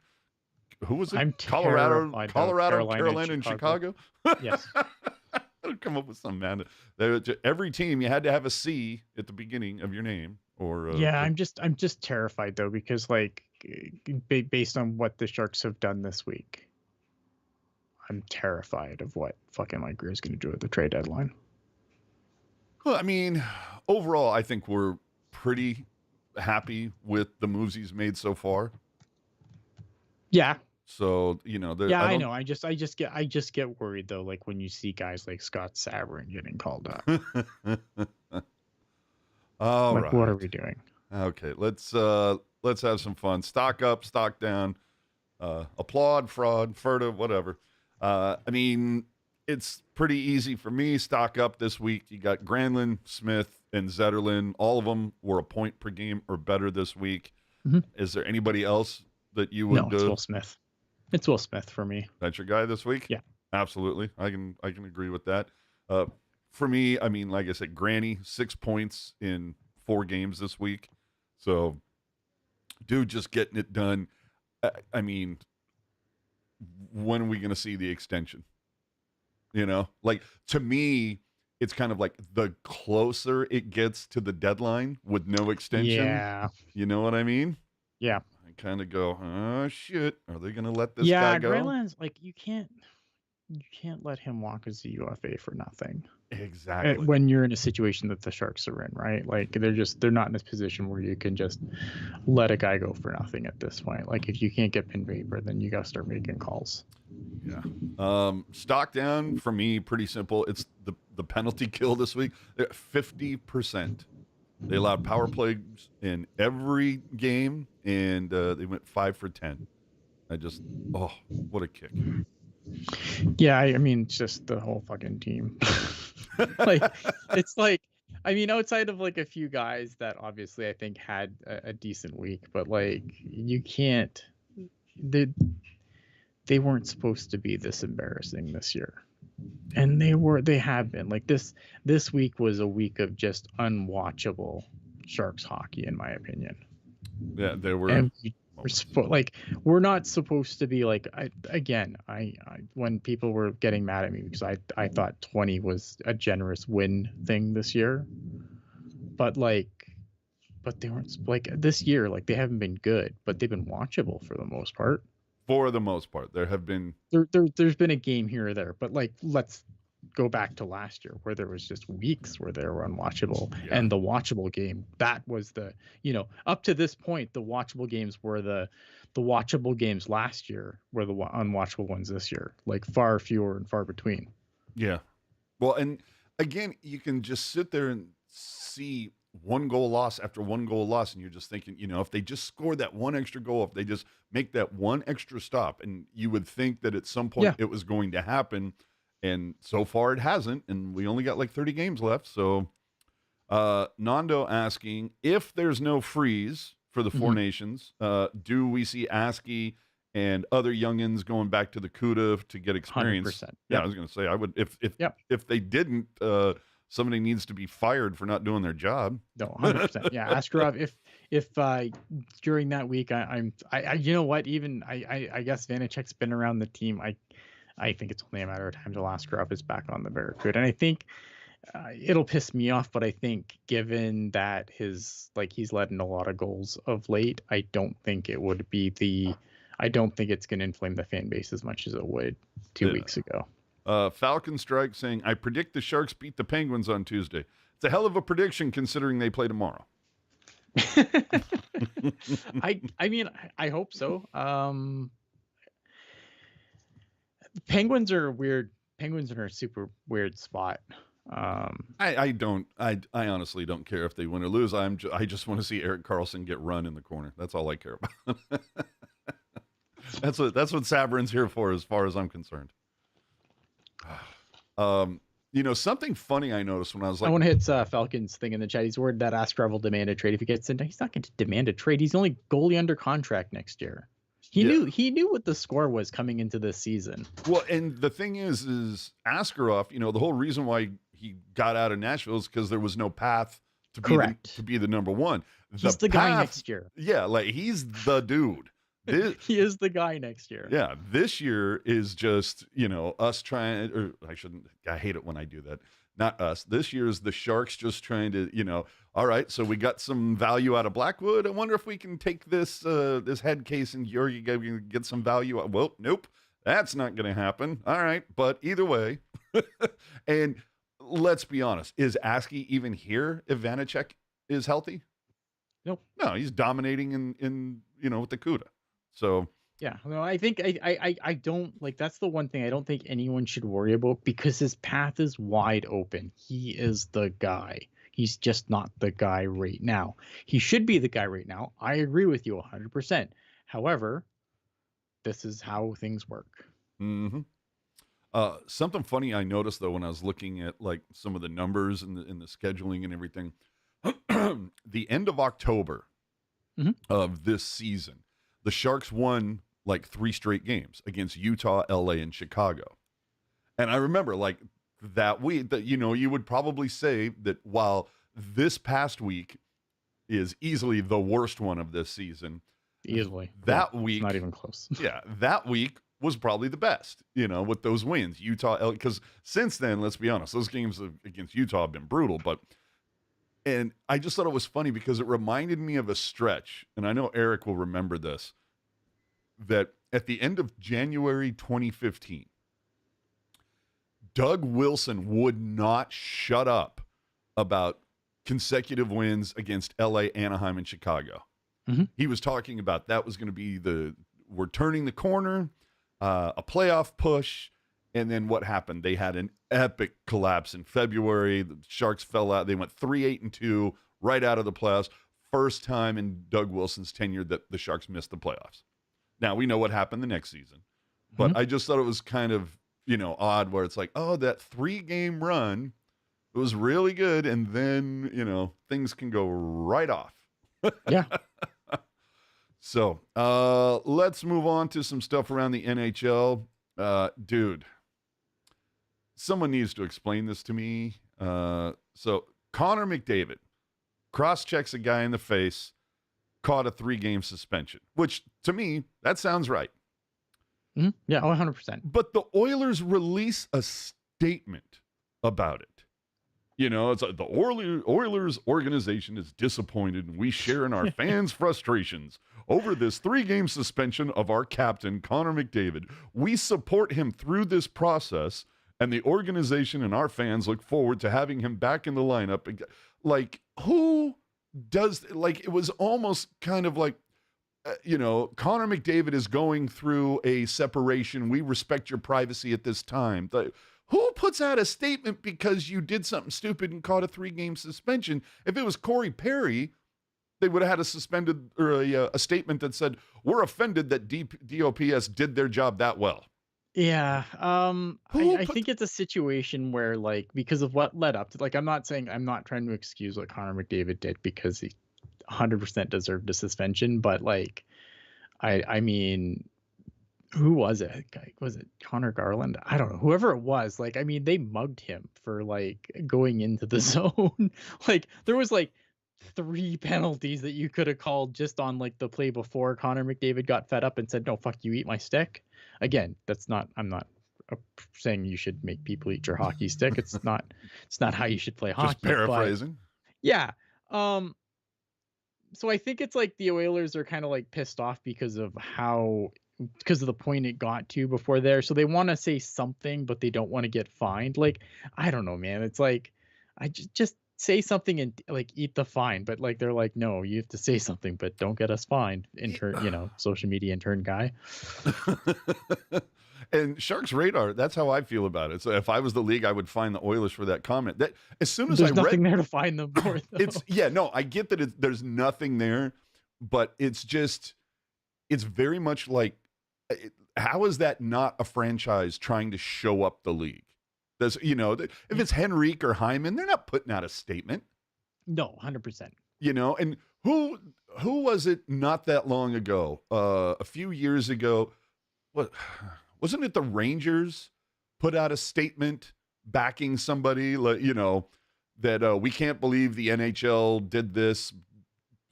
who was it? I'm Colorado, Carolina, and Chicago. Yes. Come up with some madness. Every team you had to have a C at the beginning of your name, or I'm just terrified though, because like based on what the Sharks have done this week, I'm terrified of what fucking Mike Greer is going to do at the trade deadline. Well, I mean, overall, I think we're pretty happy with the moves he's made so far. Yeah. So, Yeah, I I don't. know. I just get worried though, like when you see guys like Scott Sabourin getting called up. All Like, what are right. we doing? Okay, let's have some fun. Stock up, stock down. Applaud, fraud, furtive, whatever. I mean, it's pretty easy for me. Stock up this week. You got Granlund, Smith, and Zetterlund. All of them were a point per game or better this week. Mm-hmm. Is there anybody else that you No, would? it's Will Smith. It's Will Smith for me. That's your guy this week? Yeah, absolutely. I can agree with that. For me, I mean, like I said, Granny 6 points in 4 games this week. So, dude, just getting it done. I mean, when are we going to see the extension? Like, to me, it's kind of like the closer it gets to the deadline with no extension. Yeah. You know what I mean? Yeah. I kind of go, oh shit, are they going to let this guy go? Yeah, Granlund's like you can't let him walk as a UFA for nothing. Exactly. When you're in a situation that the Sharks are in, right? Like they're not in a position where you can just let a guy go for nothing at this point. Like if you can't get pin paper, then you got to start making calls. Yeah. Stock down for me, pretty simple. It's the penalty kill this week. 50%. They allowed power plays in every game, and they went 5 for 10. What a kick. Yeah, I mean, it's just the whole fucking team. Like, it's like, I mean, outside of like a few guys that obviously I think had a decent week, but like you can't. They weren't supposed to be this embarrassing this year, and they have been. Like this week was a week of just unwatchable Sharks hockey, in my opinion. Yeah, there were. And we're not supposed to be like I when people were getting mad at me because I thought 20 was a generous win thing this year, but they weren't like this year. Like they haven't been good, but they've been watchable for the most part. For the most part, there have been there's been a game here or there, but like let's go back to last year where there was just weeks where they were unwatchable. Yeah. And the watchable game, that was up to this point, the watchable games were the watchable games last year were the unwatchable ones this year, like far fewer and far between. Yeah. Well, and again, you can just sit there and see one goal loss after one goal loss, and you're just thinking, if they just score that one extra goal, if they just make that one extra stop, and you would think that at some point it was going to happen. And so far it hasn't, and we only got like 30 games left. So Nando asking, if there's no freeze for the Four Nations, do we see Askey and other youngins going back to the CUDA to get experience? 100%. Yeah, I was going to say, I would, if they didn't, somebody needs to be fired for not doing their job. No, 100%. Yeah, Askarov, if during that week, I you know what, even I guess Vanacek's been around the team. I think it's only a matter of time till Askarov is back on the Barracuda. And I think it'll piss me off, but I think given that he's let in a lot of goals of late, I don't think it's going to inflame the fan base as much as it would 2 weeks ago. Falcon Strike saying, I predict the Sharks beat the Penguins on Tuesday. It's a hell of a prediction considering they play tomorrow. I mean, I hope so. Penguins are weird. Penguins are in a super weird spot. I honestly don't care if they win or lose. I just want to see Erik Karlsson get run in the corner. That's all I care about. That's what Sabourin's here for, as far as I'm concerned. Something funny I noticed when I was like, I want to hit Falcons thing in the chat. He's worried that Askarov will demand a trade if he gets in. He's not going to demand a trade. He's the only goalie under contract next year. He knew what the score was coming into this season. Well, and the thing is Askarov, the whole reason why he got out of Nashville is because there was no path to be the number one. He's the guy next year. Yeah, like he's the dude. He is the guy next year. Yeah, this year is just, us trying, or I hate it when I do that. Not us. This year is the Sharks just trying to, all right, so we got some value out of Blackwood. I wonder if we can take this head case and Georgi get some value out. Well, nope, that's not going to happen. All right, but either way, and let's be honest, is Askey even here if Vanacek is healthy? Nope. No, he's dominating in with the CUDA. So Yeah, no, I think I don't like that's the one thing I don't think anyone should worry about because his path is wide open. He is the guy. He's just not the guy right now. He should be the guy right now. I agree with you 100%. However, this is how things work. Mm-hmm. Something funny I noticed though when I was looking at like some of the numbers and the scheduling and everything, the end of October Mhm. of this season, the Sharks won like 3 straight games against Utah, LA, and Chicago. And I remember like that week that, you know, you would probably say that while this past week is easily the worst one of this season, Easily. that It's week, not even close. yeah, that week was probably the best, you know, with those wins. Utah, because since then, let's be honest, those games against Utah have been brutal. And I just thought it was funny because it reminded me of a stretch, and I know Eric will remember this, that at the end of January 2015, Doug Wilson would not shut up about consecutive wins against LA, Anaheim, and Chicago. Mhm. He was talking about that was going to be we're turning the corner, a playoff push. And then what happened? They had an epic collapse in February. The Sharks fell out. They went 3-8-2 right out of the playoffs. First time in Doug Wilson's tenure that the Sharks missed the playoffs. Now we know what happened the next season, but I just thought it was kind of, you know, odd where it's like, oh, that 3-game run, it was really good. And then, you know, things can go right off. Yeah. So let's move on to some stuff around the NHL. Dude, someone needs to explain this to me. So Connor McDavid cross-checks a guy in the face, caught a 3-game suspension, which to me, that sounds right. Mhm. Yeah, 100%. But the Oilers release a statement about it. You know, it's like the Oilers organization is disappointed, and we share in our fans' frustrations over this 3-game suspension of our captain, Connor McDavid. We support him through this process, and the organization and our fans look forward to having him back in the lineup. Like, who does, like, it was almost kind of like, you know, Connor McDavid is going through a separation. We respect your privacy at this time. Who puts out a statement because you did something stupid and caught a 3-game suspension? If it was Corey Perry, they would have had a suspended or a statement that said, we're offended that DOPS did their job that well. Yeah. I think it's a situation where, like, because of what led up to, like, I'm not trying to excuse what Connor McDavid did because he 100% deserved a suspension, but like, I mean, who was it? Was it Connor Garland? I don't know. Whoever it was, like, I mean, they mugged him for like going into the zone. Like, there was like 3 penalties that you could have called just on like the play before Connor McDavid got fed up and said, "No, fuck you, eat my stick." Again, I'm not saying you should make people eat your hockey stick. It's not how you should play hockey. Just paraphrasing. Yeah. So I think it's like the Oilers are kind of like pissed off because of the point it got to before there. So they want to say something, but they don't want to get fined. Like, I don't know, man. It's like, I just say something and like eat the fine. But like, they're like, no, you have to say something, but don't get us fined. Intern, you know, social media intern guy. And Sharks Radar, that's how I feel about it. So if I was the league, I would fine the Oilers for that comment. That as soon as there's nothing there to find them for. Though. I get that there's nothing there, but it's very much like, how is that not a franchise trying to show up the league? There's, you know, if it's Henrique or Hyman, they're not putting out a statement. No, 100%. You know, and who was it not that long ago? A few years ago, wasn't it the Rangers put out a statement backing somebody, you know, that we can't believe the NHL did this,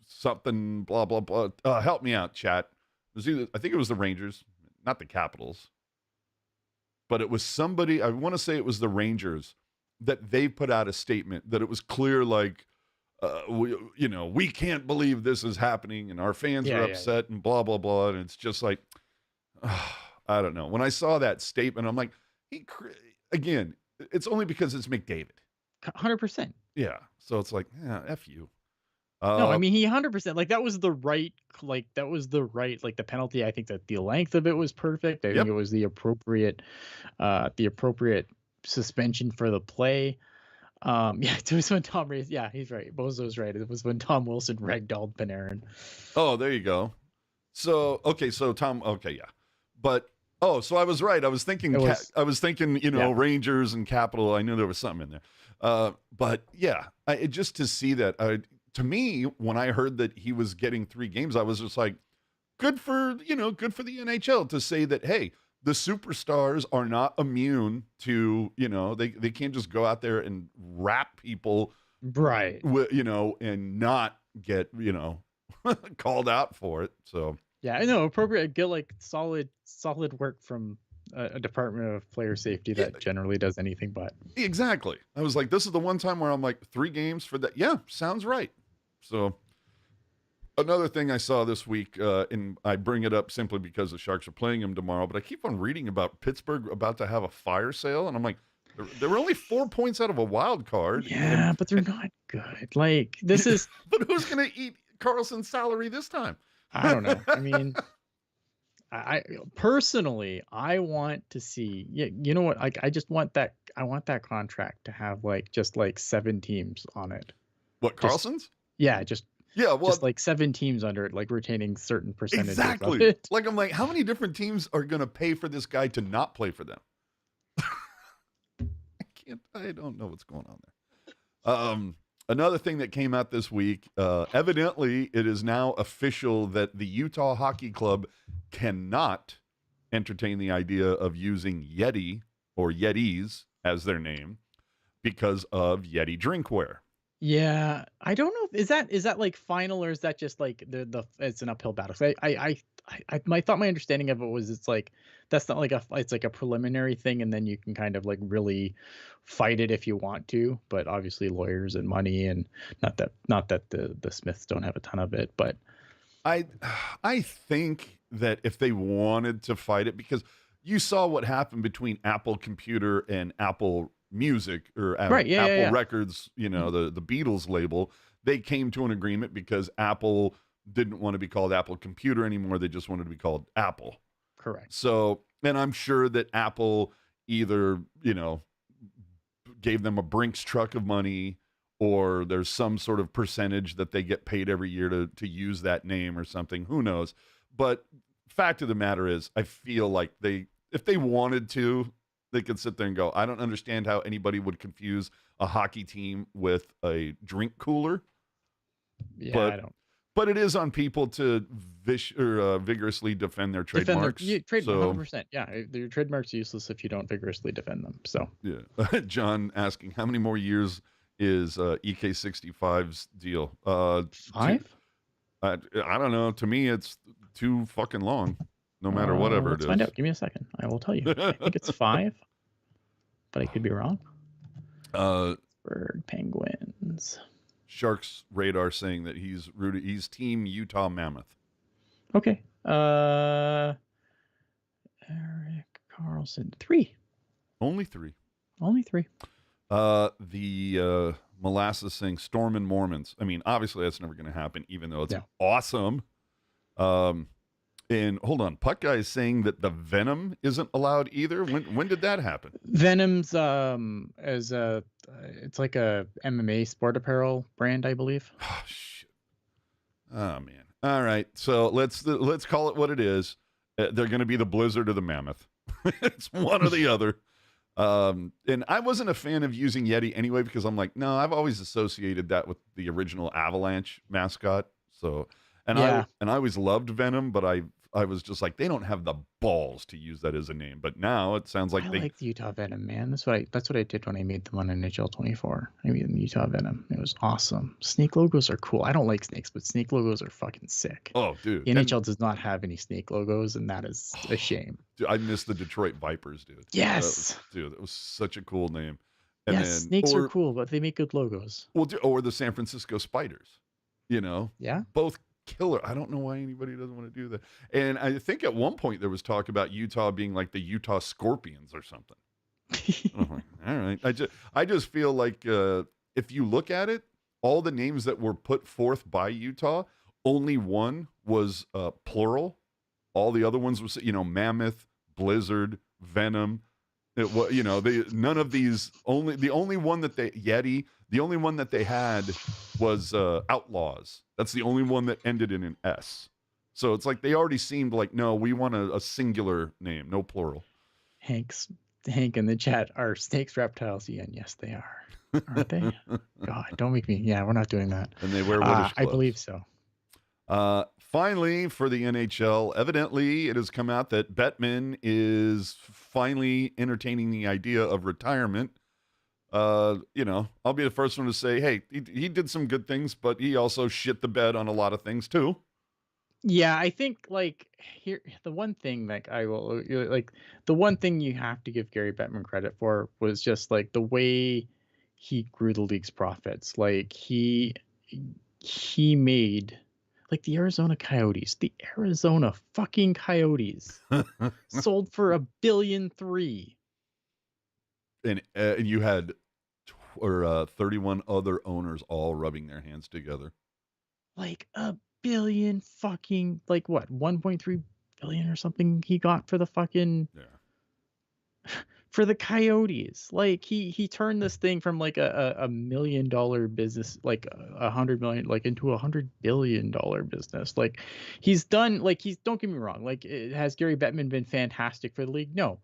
something, blah, blah, blah. Help me out, chat. I think it was the Rangers, not the Capitals. But it was somebody, I want to say it was the Rangers, that they put out a statement that it was clear, like, we can't believe this is happening and our fans are upset and blah, blah, blah. And it's just like, I don't know. When I saw that statement, I'm like, again, it's only because it's McDavid. 100%. Yeah. So it's like, yeah, F you. No, I mean he 100% like that was the right like the penalty. I think that the length of it was perfect. I think it was the appropriate suspension for the play. Yeah, it was when Tom Race. Yeah, he's right. Bozo's right. It was when Tom Wilson ragdolled Panarin. Oh, there you go. So okay, so Tom. Okay, yeah, but so I was right. I was thinking. Rangers and Capital. I knew there was something in there. But yeah, just to see that. To me, when I heard that he was getting 3 games, I was just like, good for the NHL to say that, hey, the superstars are not immune to, they can't just go out there and rap people, right? And not get, called out for it. So yeah, I know, appropriate, get like solid work from a Department of Player Safety that generally does anything but. Exactly. I was like, this is the one time where I'm like, 3 games for that. Yeah, sounds right. So another thing I saw this week, and I bring it up simply because the Sharks are playing them tomorrow, but I keep on reading about Pittsburgh about to have a fire sale, and I'm like, they were only 4 points out of a wild card. Yeah, but they're not good. Like, this is... But who's going to eat Carlson's salary this time? I don't know. I mean, I personally, I want to see... Yeah, you know what? Like, I just want that... I want that contract to have, like, just, like, 7 teams on it. What, Carlson's? Yeah, just like 7 teams under it, like retaining certain percentages. Exactly. Of it. Like, I'm like, how many different teams are going to pay for this guy to not play for them? I don't know what's going on there. Another thing that came out this week, evidently it is now official that the Utah Hockey Club cannot entertain the idea of using Yeti or Yetis as their name because of Yeti drinkware. Yeah, I don't know. Is that like final, or is that just like it's an uphill battle? So my understanding of it was it's like that's not like it's like a preliminary thing, and then you can kind of like really fight it if you want to. But obviously lawyers and money, and not that the Smiths don't have a ton of it, but I think that if they wanted to fight it, because you saw what happened between Apple Computer and Apple Music or Apple Records, the Beatles label, they came to an agreement because Apple didn't want to be called Apple Computer anymore. They just wanted to be called Apple. Correct. So, and I'm sure that Apple either, gave them a Brinks truck of money, or there's some sort of percentage that they get paid every year to use that name or something. Who knows? But fact of the matter is, I feel like if they wanted to, they could sit there and go, I don't understand how anybody would confuse a hockey team with a drink cooler. Yeah, I don't. But it is on people to vigorously defend their trademarks. 100%. Yeah, your trademark's useless if you don't vigorously defend them. So yeah. John asking, how many more years is EK65's deal? 5? I don't know. To me, it's too fucking long. No matter whatever it is. Let's find out. Give me a second. I will tell you. I think it's 5, but I could be wrong. Pittsburgh Penguins. Sharks radar saying that he's team Utah Mammoth. Okay. Erik Karlsson 3. Only 3. Only 3. The molasses saying Storm and Mormons. I mean, obviously that's never going to happen, even though it's awesome. And hold on, Puck Guy is saying that the Venom isn't allowed either. When did that happen? Venom's it's like a MMA sport apparel brand, I believe. Oh shit. Oh man. All right, so let's call it what it is. They're going to be the Blizzard or the Mammoth. It's one or the other. And I wasn't a fan of using Yeti anyway because I'm like, no, I've always associated that with the original Avalanche mascot. So, I always loved Venom, but I was just like, they don't have the balls to use that as a name. But now it sounds like I like the Utah Venom, man. That's what I did when I made them on NHL 24. I made them Utah Venom. It was awesome. Snake logos are cool. I don't like snakes, but snake logos are fucking sick. Oh, dude. The NHL does not have any snake logos, and that is a shame. Dude, I miss the Detroit Vipers, dude. Yes. That was such a cool name. And then, snakes are cool, but they make good logos. Well, or the San Francisco Spiders, Yeah. Both killer. I don't know why anybody doesn't want to do that. And I think at one point there was talk about Utah being like the Utah Scorpions or something. I'm like, all right. I just feel like if you look at it, all the names that were put forth by Utah, only one was plural. All the other ones was, Mammoth, Blizzard, Venom. It was, none of these. The only one that they Yeti. The only one that they had was Outlaws. That's the only one that ended in an S. So it's like they already seemed like, no, we want a singular name, no plural. Hank in the chat, are snakes reptiles? Yeah, and yes, they are. Aren't they? God, don't make me. Yeah, we're not doing that. And they wear Woodish gloves. I believe so. Finally, for the NHL, evidently it has come out that Bettman is finally entertaining the idea of retirement. I'll be the first one to say, hey, he did some good things, but he also shit the bed on a lot of things too. Yeah, I think here the one thing the one thing you have to give Gary Bettman credit for was just the way he grew the league's profits. He made the Arizona Coyotes, fucking Coyotes sold for $1.3 billion. And you had 31 other owners all rubbing their hands together. $1 billion fucking what, 1.3 billion or something he got for the fucking for the Coyotes. He turned this thing from a $1 million business, 100 million, into a $100 billion business. He's done, don't get me wrong, has Gary Bettman been fantastic for the league? No.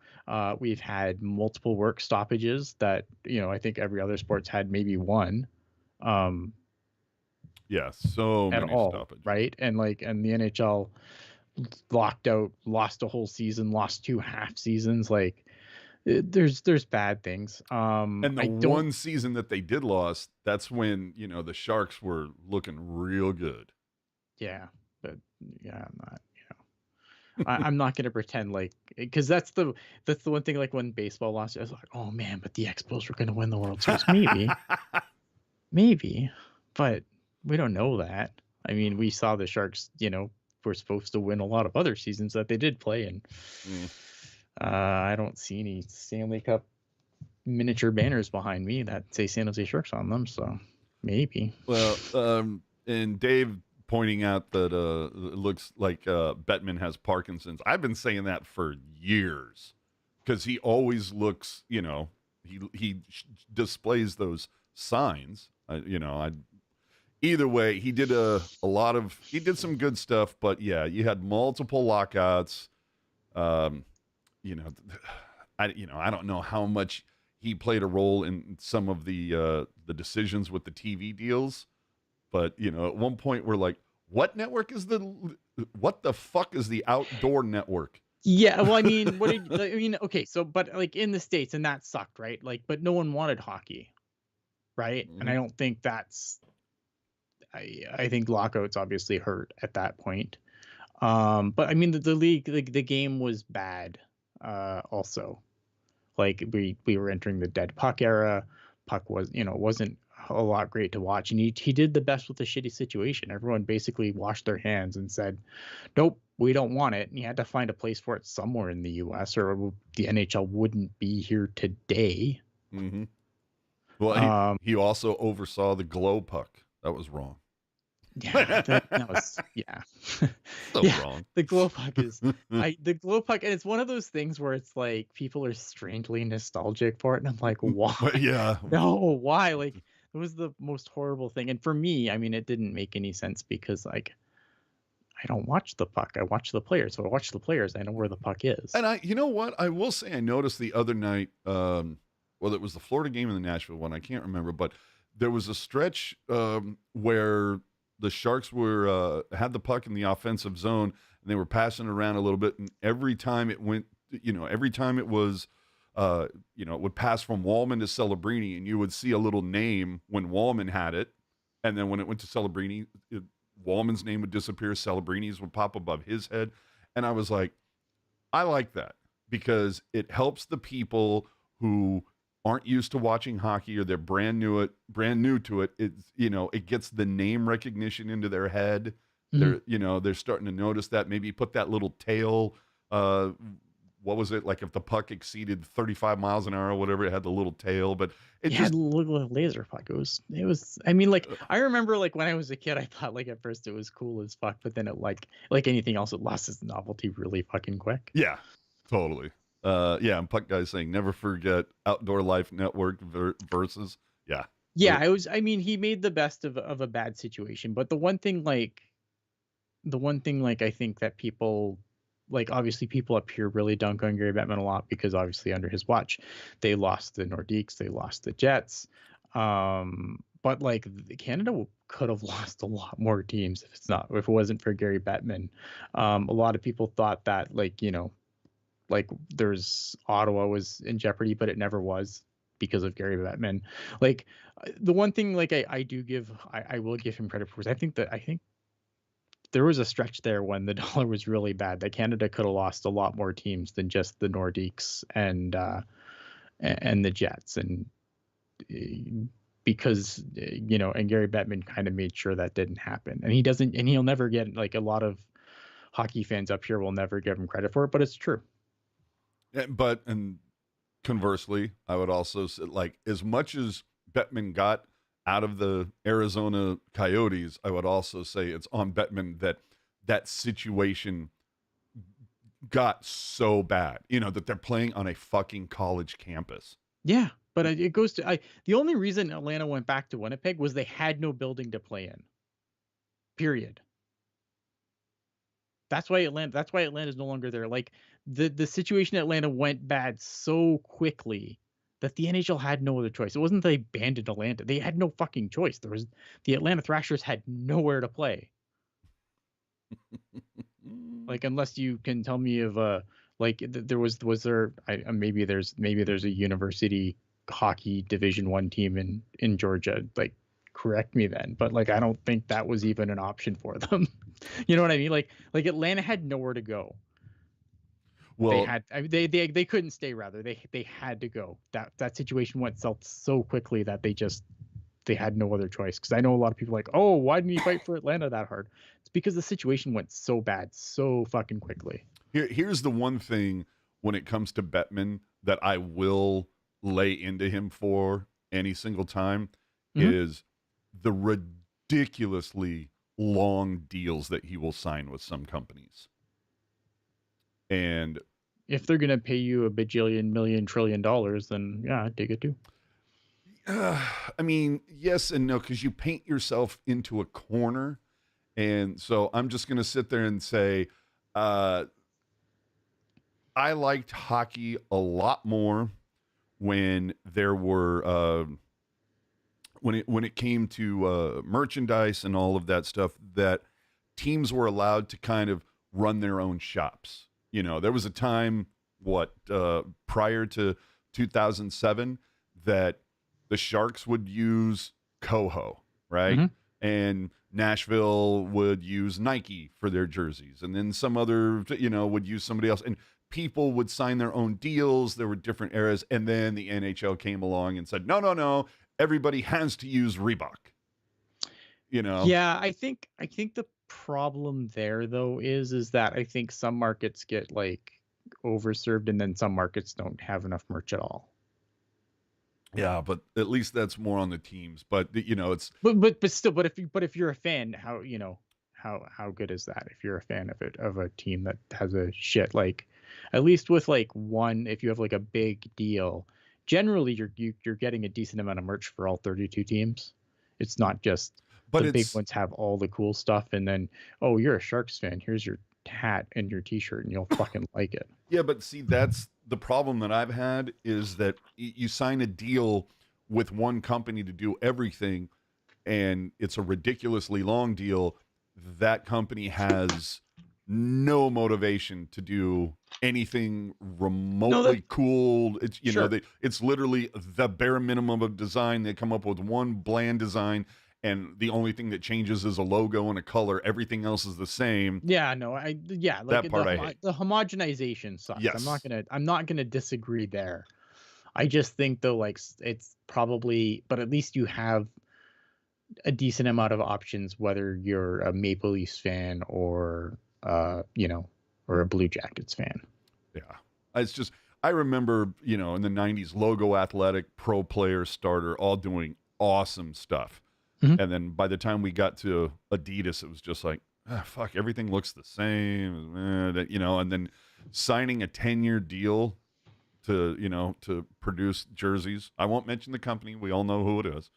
We've had multiple work stoppages that, I think every other sport's had maybe one. Yeah, so at many all, stoppages. right? And and the NHL locked out, lost a whole season, lost 2 half seasons. There's bad things. And the one season that they did lost, that's when the Sharks were looking real good. Yeah, but yeah, I'm not. I'm not gonna pretend because that's the one thing. When baseball lost, I was like, oh man, but the Expos were gonna win the World Series, maybe, but we don't know that. I mean, we saw the Sharks, were supposed to win a lot of other seasons that they did play, and I don't see any Stanley Cup miniature banners behind me that say San Jose Sharks on them, so maybe. Well, and Dave pointing out that it looks like Bettman has Parkinson's. I've been saying that for years because he always looks, he displays those signs. Either way, he did he did some good stuff, but yeah, you had multiple lockouts. I don't know how much he played a role in some of the decisions with the TV deals, but at one point we're like, what the fuck is the outdoor network? Yeah, well, I mean, okay, so but in the States, and that sucked, right? But no one wanted hockey, right? Mm-hmm. And I don't think that's. I think lockouts obviously hurt at that point. But I mean, the league, the game was bad. Also, we were entering the dead puck era. Puck wasn't a lot great to watch, and he did the best with the shitty situation. Everyone basically washed their hands and said, nope, we don't want it. And he had to find a place for it somewhere in the U.S. or the NHL wouldn't be here today. Mm-hmm. Well, he also oversaw the glow puck. That was wrong. Yeah, that was wrong. The glow puck is the glow puck, and it's one of those things where it's people are strangely nostalgic for it, and I'm like, why? Yeah. No, why? It was the most horrible thing. And for me, I mean, it didn't make any sense because I don't watch the puck. I watch the players. So I watch the players. I know where the puck is. And you know what? I will say I noticed the other night, it was the Florida game and the Nashville one. I can't remember, but there was a stretch where the Sharks had the puck in the offensive zone and they were passing it around a little bit. And every time it went, every time it was, it would pass from Wallman to Celebrini, and you would see a little name when Wallman had it. And then when it went to Celebrini, Wallman's name would disappear. Celebrini's would pop above his head. And I was like, I like that because it helps the people who aren't used to watching hockey or they're brand new to it. It's, it gets the name recognition into their head. Mm-hmm. They're starting to notice that. Maybe put that little tail what was it? Like if the puck exceeded 35 miles an hour or whatever, it had the little tail, but it Yeah, just, the little laser puck. It was. I mean, like I remember, like when I was a kid, I thought like at first it was cool as fuck, but then it like anything else, it lost its novelty really fucking quick. yeah, totally. Yeah, and Puck Guy's saying, never forget Outdoor Life Network versus, yeah. Yeah, it was. I mean, he made the best of a bad situation, but the one thing, like I think that people, like obviously people up here really dunk on Gary Bettman a lot because obviously under his watch, they lost the Nordiques, they lost the Jets, but like Canada could have lost a lot more teams if it wasn't for Gary Bettman. A lot of people thought that like there's Ottawa was in jeopardy, but it never was because of Gary Bettman. Like the one thing like I will give him credit for is I think there was a stretch there when the dollar was really bad that Canada could have lost a lot more teams than just the Nordiques and the Jets, and because and Gary Bettman kind of made sure that didn't happen, and he'll never get, like a lot of hockey fans up here will never give him credit for it, but it's true. But conversely, I would also say, like, as much as Bettman got out of the Arizona Coyotes, I would also say it's on Bettman that situation got so bad, that they're playing on a fucking college campus. Yeah, but it goes to the only reason Atlanta went back to Winnipeg was they had no building to play in. Period. That's why Atlanta is no longer there. Like the situation in Atlanta went bad so quickly that the NHL had no other choice. It wasn't they abandoned Atlanta. They had no fucking choice. The Atlanta Thrashers had nowhere to play. Like, unless you can tell me of maybe there's a university hockey Division I team in Georgia. Like, correct me then, but like I don't think that was even an option for them. You know what I mean? Like Atlanta had nowhere to go. Well, they couldn't stay. Rather, they had to go. That situation went south so quickly that they had no other choice. Because I know a lot of people are like, oh, why didn't you fight for Atlanta that hard? It's because the situation went so bad so fucking quickly. Here's the one thing when it comes to Bettman that I will lay into him for any single time is the ridiculously long deals that he will sign with some companies. And if they're going to pay you a bajillion, million, $1 trillion, then yeah, I'd take it too. I mean, yes and no, because you paint yourself into a corner. And so I'm just going to sit there and say, I liked hockey a lot more when there were, when it came to merchandise and all of that stuff, that teams were allowed to kind of run their own shops. There was a time, prior to 2007, that the Sharks would use Coho, right? Mm-hmm. And Nashville would use Nike for their jerseys. And then some other, would use somebody else. And people would sign their own deals. There were different eras. And then the NHL came along and said, no, everybody has to use Reebok. Yeah, I think the problem there though is that I think some markets get like overserved and then some markets don't have enough merch at all. Yeah, but at least that's more on the teams. But it's but if you're a fan, how good is that? If you're a fan of a team that has a shit, like at least with like one, if you have like a big deal, generally you're getting a decent amount of merch for all 32 teams. It's not just the big ones have all the cool stuff and then, oh, you're a Sharks fan, here's your hat and your t-shirt and you'll fucking like it. Yeah, but see, that's the problem that I've had is that you sign a deal with one company to do everything and it's a ridiculously long deal. That company has no motivation to do anything remotely cool. It's it's literally the bare minimum of design. They come up with one bland design and the only thing that changes is a logo and a color. Everything else is the same. Yeah, no, like that part I hate. The homogenization sucks. Yes. I'm not gonna disagree there. I just think though, like it's probably, but at least you have a decent amount of options, whether you're a Maple Leafs fan or or a Blue Jackets fan. Yeah. It's just, I remember, in the 90s, Logo Athletic, pro player, starter, all doing awesome stuff. Mhm. And then by the time we got to Adidas, it was just like, fuck, everything looks the same, and then signing a 10-year deal to produce jerseys. I won't mention the company. We all know who it is.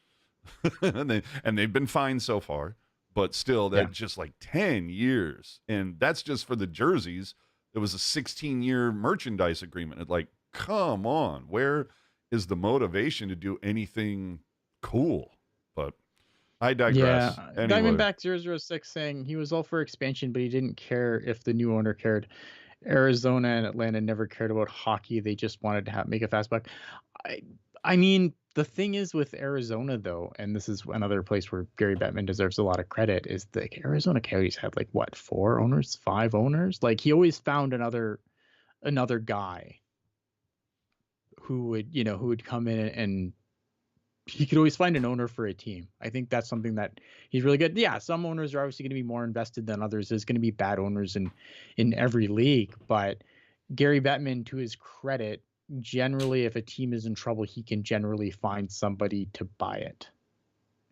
and they've been fine so far, but still, that's just like 10 years. And that's just for the jerseys. It was a 16-year merchandise agreement. It's like, come on, where is the motivation to do anything cool? But I digress. Yeah, Anyway, Diamondback 006 saying he was all for expansion, but he didn't care if the new owner cared. Arizona and Atlanta never cared about hockey. They just wanted to make a fast buck. I mean, the thing is with Arizona, though, and this is another place where Gary Bettman deserves a lot of credit, is the Arizona Coyotes had like what, 4 owners, 5 owners? Like he always found another guy who would come in and he could always find an owner for a team. I think that's something that he's really good. Yeah, some owners are obviously going to be more invested than others. There's going to be bad owners in every league, but Gary Bettman, to his credit, generally, if a team is in trouble, he can generally find somebody to buy it,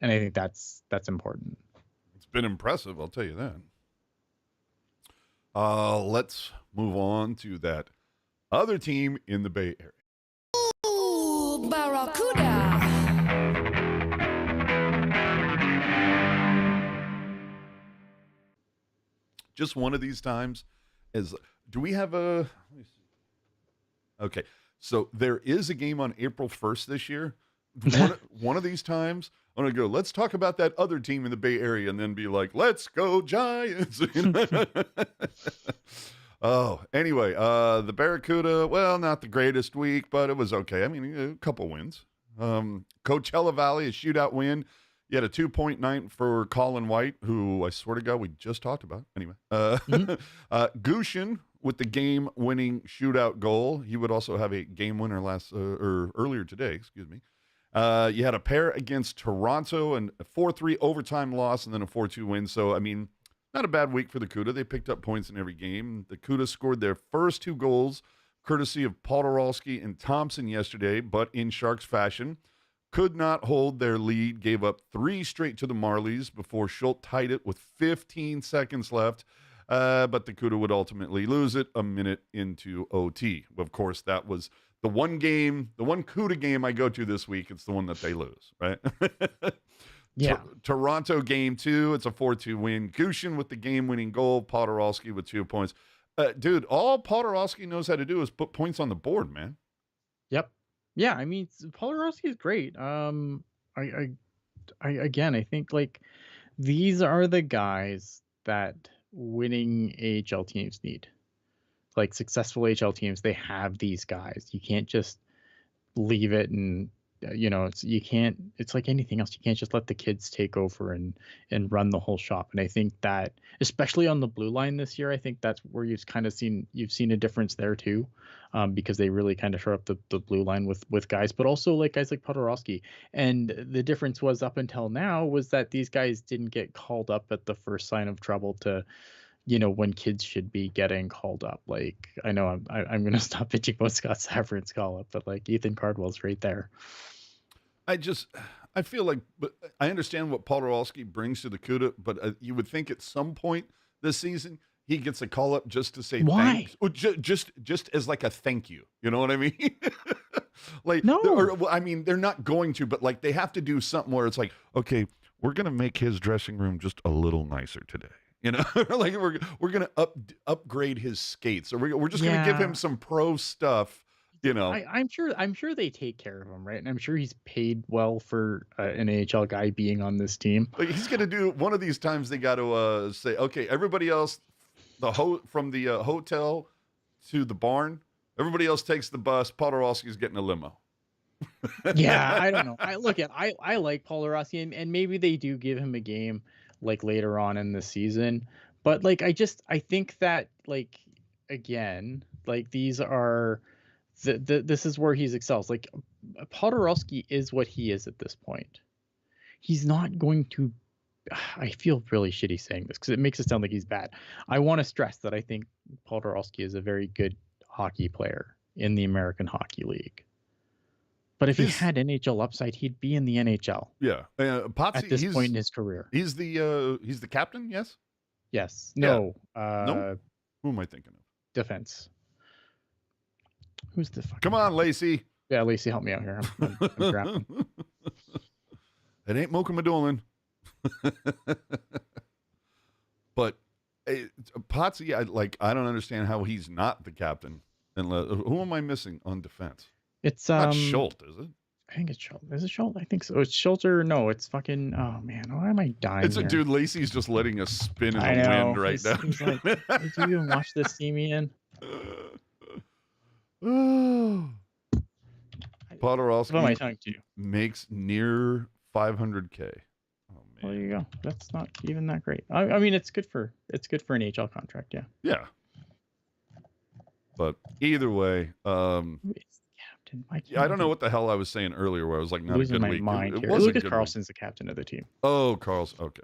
and I think that's important. it's been impressive, I'll tell you that. Let's move on to that other team in the Bay Area. Ooh, Barracuda. Just one of these times do we have a, let me see. Okay, so there is a game on April 1st this year. One of these times I'm gonna go, let's talk about that other team in the Bay Area, and then be like, let's go Giants. Oh, anyway, the Barracuda, well, not the greatest week, but it was okay. I mean, a couple wins. Coachella Valley, a shootout win. You had a 2-point night for Colin White, who I swear to God we just talked about. Anyway, Gushin with the game-winning shootout goal. He would also have a game winner earlier today. Excuse me. You had a pair against Toronto and a 4-3 overtime loss, and then a 4-2 win. So I mean, not a bad week for the CUDA. They picked up points in every game. The CUDA scored their first 2 goals, courtesy of Podorowski and Thompson yesterday, but in Sharks fashion. Could not hold their lead, gave up 3 straight to the Marlies before Schultz tied it with 15 seconds left. But the CUDA would ultimately lose it a minute into OT. Of course, that was the one CUDA game I go to this week. It's the one that they lose, right? Yeah. Toronto game 2, it's a 4-2 win. Gushin with the game-winning goal. Podorowski with 2 points. Dude, all Podorowski knows how to do is put points on the board, man. Yep. Yeah, I mean, Podorowski is great. I think like these are the guys that winning AHL teams need. Like successful AHL teams, they have these guys. You can't just leave it and it's like anything else. You can't just let the kids take over and run the whole shop. And I think that especially on the blue line this year, I think that's where you've seen a difference there too, because they really kind of shore up the blue line with guys, but also like guys like Podorowski. And the difference was up until now was that these guys didn't get called up at the first sign of trouble to, when kids should be getting called up. Like I know I'm going to stop pitching about Scott Safran's call up, but like Ethan Cardwell's right there. I feel like, but I understand what Podorowski brings to the CUDA, but you would think at some point this season he gets a call up just to say why, just as like a thank you. You know what I mean? Like no, I mean they're not going to, but like they have to do something where it's like, okay, we're gonna make his dressing room just a little nicer today. Like we're gonna upgrade his skates, or we're just gonna give him some pro stuff. I'm sure they take care of him, right? And I'm sure he's paid well for an AHL guy being on this team. Like he's gonna do one of these times. They got to say, okay, everybody else, from the hotel to the barn, everybody else takes the bus. Podorowski's getting a limo. Yeah, I don't know. I like Podorowski, and maybe they do give him a game like later on in the season, but like I think that like again, like these are. This is where he's excels. Like Podorowski is what he is at this point. He's not going to. I feel really shitty saying this because it makes it sound like he's bad. I want to stress that I think Podorowski is a very good hockey player. in the American Hockey League. But if he had NHL upside, he'd be in the NHL. Yeah, Potsy, at this point in his career. He's the captain. Yes. Yes. No. No. Who am I thinking of? Defense. Who's the fucking? Come on, Lacey. Yeah, Lacey, help me out here. I'm grappling. It ain't Mocha Madolan. But Potsy, I don't understand how he's not the captain. And who am I missing on defense? It's not Schultz, is it? I think it's Schultz. Is it Schultz? I think so. It's Schultz or no? It's fucking. Oh man, why am I dying? It's here? Dude. Lacey's just letting us spin in the wind right now. He's like, did you even watch this team, Ian? Podorowski makes near 500K. Oh man. Well, there you go. That's not even that great. I mean, it's good for an HL contract. Yeah. Yeah. But either way, I don't know what the hell I was saying earlier where I was like, not losing a good my week. mind here. Was Lucas Carlson's the captain of the team. Oh, Carlson. Okay.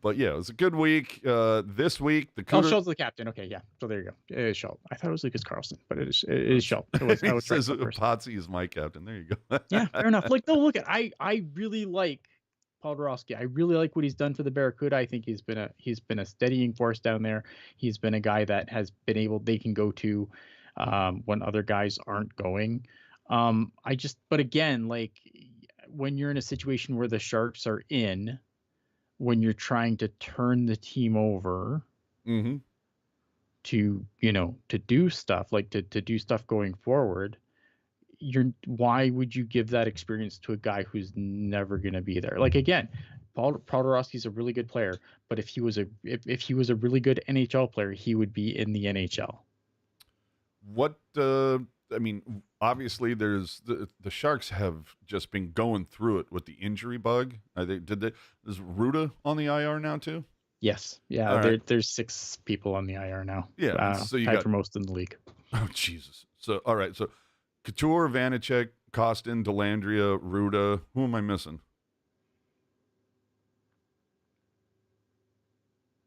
But yeah, it was a good week. This week, the Cooter... Schultz the captain. Okay, yeah. So there you go. It is Schultz. I thought it was Lucas Carlson, but it is Schultz. I was says Potsy is my captain. There you go. Yeah, fair enough. Like, no, look at I really like Paul Dorowski. I really like what he's done for the Barracuda. I think he's been a steadying force down there. He's been a guy that has been able they can go to when other guys aren't going. But again, like when you're in a situation where the Sharks are in, when you're trying to turn the team over to do stuff like to do stuff going forward, why would you give that experience to a guy who's never going to be there? Like, again, Paul Dorowski's a really good player, but if he was a really good NHL player, he would be in the NHL. I mean, obviously, there's the Sharks have just been going through it with the injury bug. Is Ruda on the IR now too? Yes, yeah. There's 6 people on the IR now. Yeah, so you tied got for most in the league. Oh Jesus! So all right, so Couture, Vanacek, Kostin, Delandria, Ruda. Who am I missing?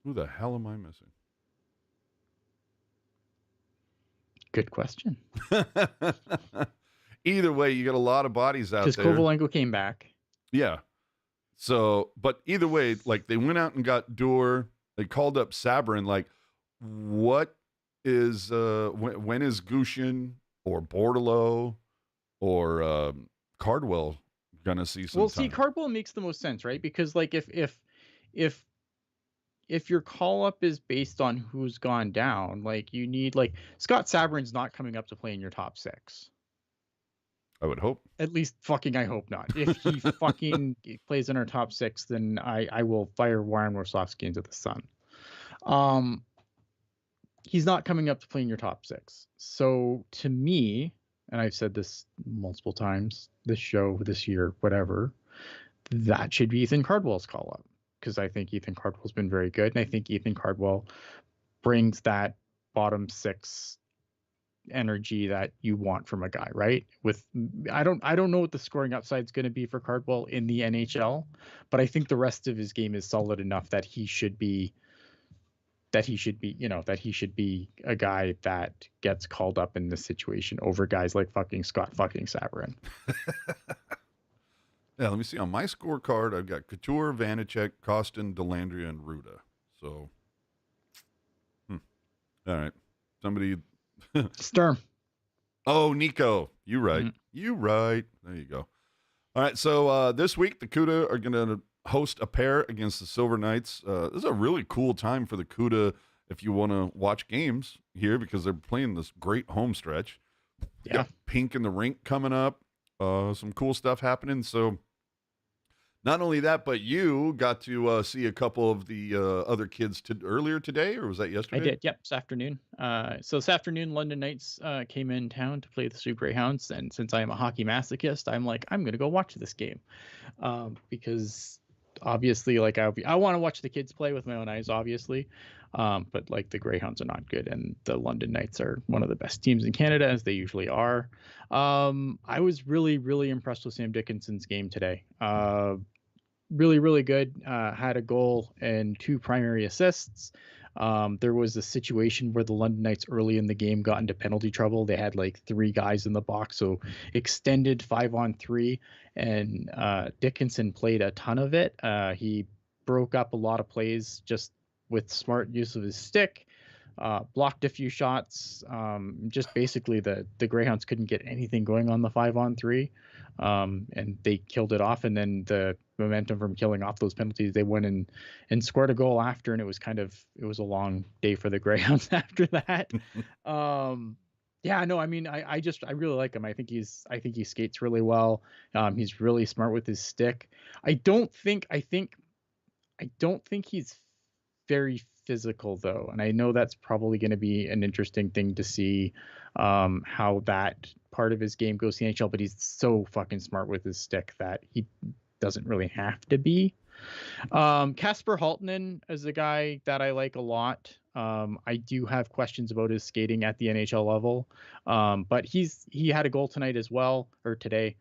Who the hell am I missing? Good question. Either way, you got a lot of bodies out there. Because Kovalenko came back. Yeah. So, but either way, like they went out and got Duer. They called up Sabrin. Like, what is when is Gushin or Bordelot or Cardwell gonna see some? Well, time? see, Cardwell makes the most sense, right? Because like if your call up is based on who's gone down, like you need like Scott Sabrin's not coming up to play in your top 6. I would hope. At least fucking I hope not. If he fucking plays in our top 6, then I will fire Warren Warsofsky into the sun. He's not coming up to play in your top 6. So to me, and I've said this multiple times, this show, this year, whatever, that should be Ethan Cardwell's call up. Because I think Ethan Cardwell's been very good, and I think Ethan Cardwell brings that bottom 6 energy that you want from a guy, right? I don't know what the scoring upside is going to be for Cardwell in the NHL, but I think the rest of his game is solid enough that he should be a guy that gets called up in this situation over guys like fucking Scott fucking Sabrin. Yeah, let me see. On my scorecard, I've got Couture, Vanacek, Kostin, Delandria, and Ruda. So, all right. Somebody. Sturm. Oh, Nico. You right. Mm-hmm. You right. There you go. All right. So this week, the CUDA are going to host a pair against the Silver Knights. This is a really cool time for the CUDA if you want to watch games here because they're playing this great home stretch. Yeah. Got Pink in the Rink coming up. Some cool stuff happening. So not only that, but you got to see a couple of the other kids earlier today, or was that yesterday? I did. Yep, this afternoon. So this afternoon, London Knights came in town to play the Sioux Greyhounds, and since I am a hockey masochist, I'm like, I'm gonna go watch this game, because obviously, like I want to watch the kids play with my own eyes, obviously, but like the Greyhounds are not good, and the London Knights are one of the best teams in Canada, as they usually are. I was really, really impressed with Sam Dickinson's game today. Really, really good. Had a goal and 2 primary assists. There was a situation where the London Knights early in the game got into penalty trouble. They had like 3 guys in the box, so extended 5-on-3, and Dickinson played a ton of it. He broke up a lot of plays just with smart use of his stick, blocked a few shots. Just basically the Greyhounds couldn't get anything going on the 5-on-3, and they killed it off. And then the momentum from killing off those penalties, they went and scored a goal after, and it was a long day for the Greyhounds after that. Yeah, no, I mean, I really like him. I think he skates really well. He's really smart with his stick. I don't think he's very physical though, and I know that's probably going to be an interesting thing to see how that part of his game goes to the NHL. But he's so fucking smart with his stick that he doesn't really have to be. Kasper Halttunen is a guy that I like a lot. I do have questions about his skating at the NHL level, but he had a goal tonight as well, or today.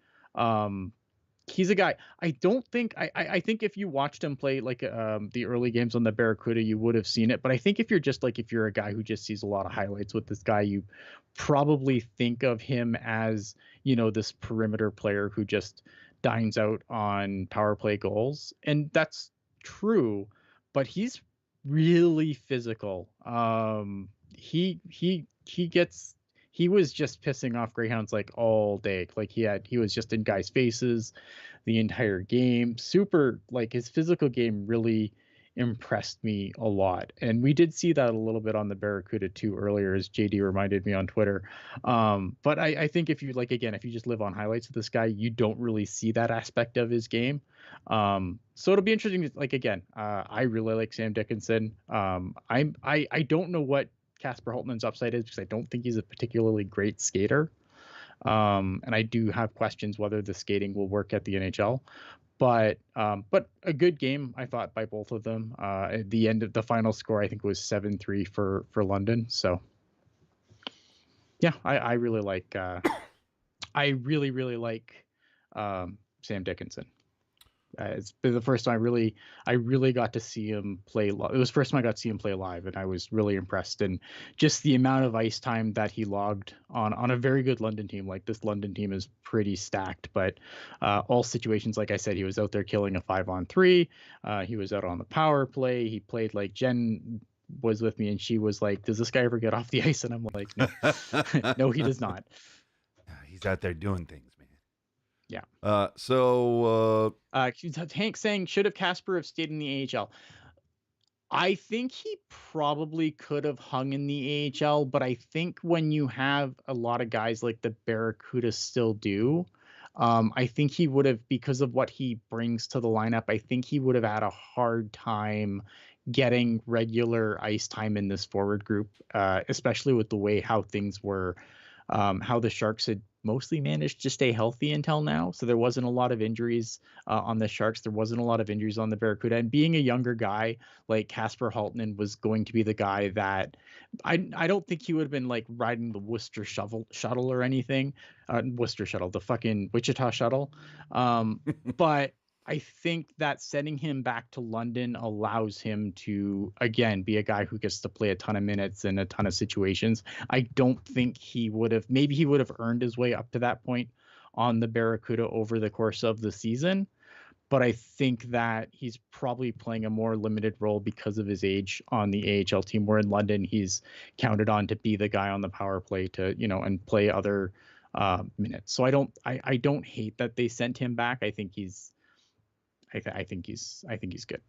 He's a guy. I think if you watched him play like the early games on the Barracuda, you would have seen it. But I think if you're a guy who just sees a lot of highlights with this guy, you probably think of him as, this perimeter player who just dines out on power play goals. And that's true, but he's really physical. He was just pissing off Greyhounds like all day. Like he was just in guys' faces the entire game. Super, like his physical game really impressed me a lot. And we did see that a little bit on the Barracuda too earlier, as JD reminded me on Twitter. But I think if you just live on highlights of this guy, you don't really see that aspect of his game. So it'll be interesting to, I really like Sam Dickinson. I don't know what Kasper Halttunen's upside is, because I don't think he's a particularly great skater. And I do have questions whether the skating will work at the NHL. But a good game, I thought, by both of them. At the end of the final score, I think it was 7-3 for London. So yeah, I really like Sam Dickinson. It's been the first time I really got to see him play. It was the first time I got to see him play live, and I was really impressed. And just the amount of ice time that he logged on a very good London team. Like, this London team is pretty stacked, but all situations, like I said, he was out there killing a 5-on-3. He was out on the power play. He played, like, Jen was with me, and she was like, "Does this guy ever get off the ice?" And I'm like, "No, no, he does not." He's out there doing things, man. Yeah. Hank saying, should have Kasper have stayed in the AHL? I think he probably could have hung in the AHL, but I think when you have a lot of guys like the Barracuda still do, I think he would have, because of what he brings to the lineup, I think he would have had a hard time getting regular ice time in this forward group, especially with the way how things were, how the Sharks had mostly managed to stay healthy until now. So there wasn't a lot of injuries on the Sharks. There wasn't a lot of injuries on the Barracuda. And being a younger guy like Kasper Halttunen was going to be the guy that I don't think he would have been like riding the Worcester shuttle or anything. Worcester shuttle, the fucking Wichita shuttle. But I think that sending him back to London allows him to, again, be a guy who gets to play a ton of minutes in a ton of situations. I don't think he would have earned his way up to that point on the Barracuda over the course of the season. But I think that he's probably playing a more limited role because of his age on the AHL team, where in London he's counted on to be the guy on the power play to, and play other minutes. So I don't hate that they sent him back. I think he's good.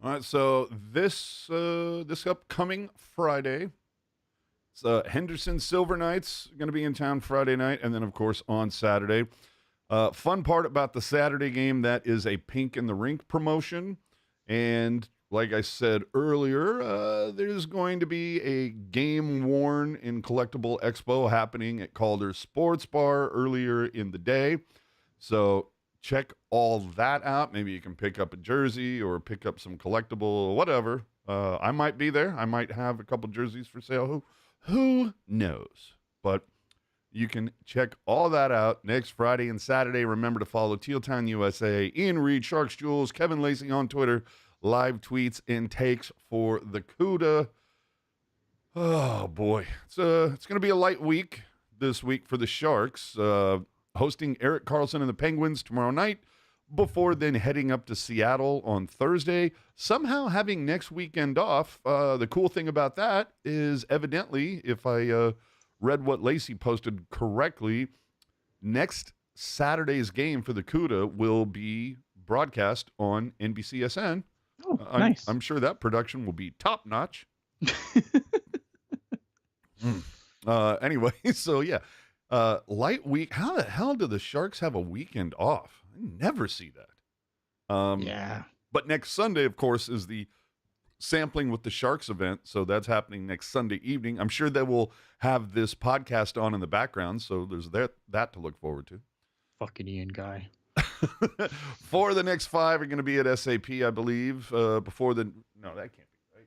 All right, so this upcoming Friday, it's Henderson Silver Knights going to be in town Friday night, and then of course on Saturday. Fun part about the Saturday game, that is a Pink in the Rink promotion, and like I said earlier, there's going to be a game worn in collectible expo happening at Calder's Sports Bar earlier in the day, so check all that out. Maybe you can pick up a jersey or pick up some collectible, whatever. I might be there. I might have a couple jerseys for sale. Who knows? But you can check all that out next Friday and Saturday. Remember to follow Teal Town USA, Ian Reed, Sharks Jules, Kevin Lacey on Twitter. live tweets and takes for the CUDA. Oh boy, it's going to be a light week this week for the Sharks, hosting Erik Karlsson and the Penguins tomorrow night, before then heading up to Seattle on Thursday, somehow having next weekend off. The cool thing about that is, evidently, if I read what Lacey posted correctly, next Saturday's game for the CUDA will be broadcast on NBCSN. Oh, nice. I'm sure that production will be top notch. Anyway, so yeah, light week. How the hell do the Sharks have a weekend off? I never see that. Yeah. But next Sunday, of course, is the Sampling with the Sharks event. So that's happening next Sunday evening. I'm sure they will have this podcast on in the background. So there's that to look forward to. Fucking Ian guy. For the next 5 are going to be at SAP, I believe. No, that can't be right.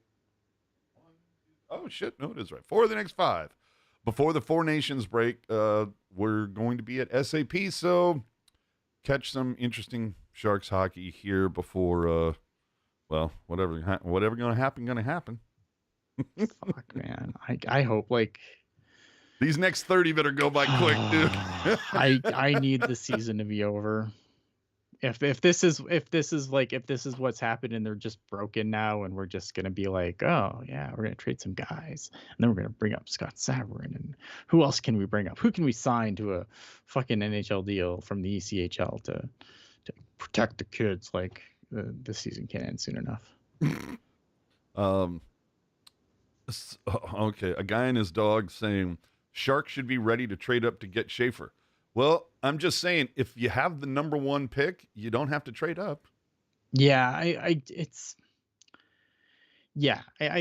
Oh, shit. No, it is right. For the next 5. Before the Four Nations break, we're going to be at SAP. So catch some interesting Sharks hockey here before, whatever going to happen. Fuck, man. I hope, like, these next 30 better go by quick, dude. I need the season to be over. If this is what's happened and they're just broken now and we're just gonna be like, oh yeah, we're gonna trade some guys and then we're gonna bring up Scott Savarin, and who else can we bring up? Who can we sign to a fucking NHL deal from the ECHL to protect the kids? Like, this season can't end soon enough. Okay, a guy and his dog saying Sharks should be ready to trade up to get Schaefer. Well, I'm just saying, if you have the number 1 pick, you don't have to trade up. Yeah, I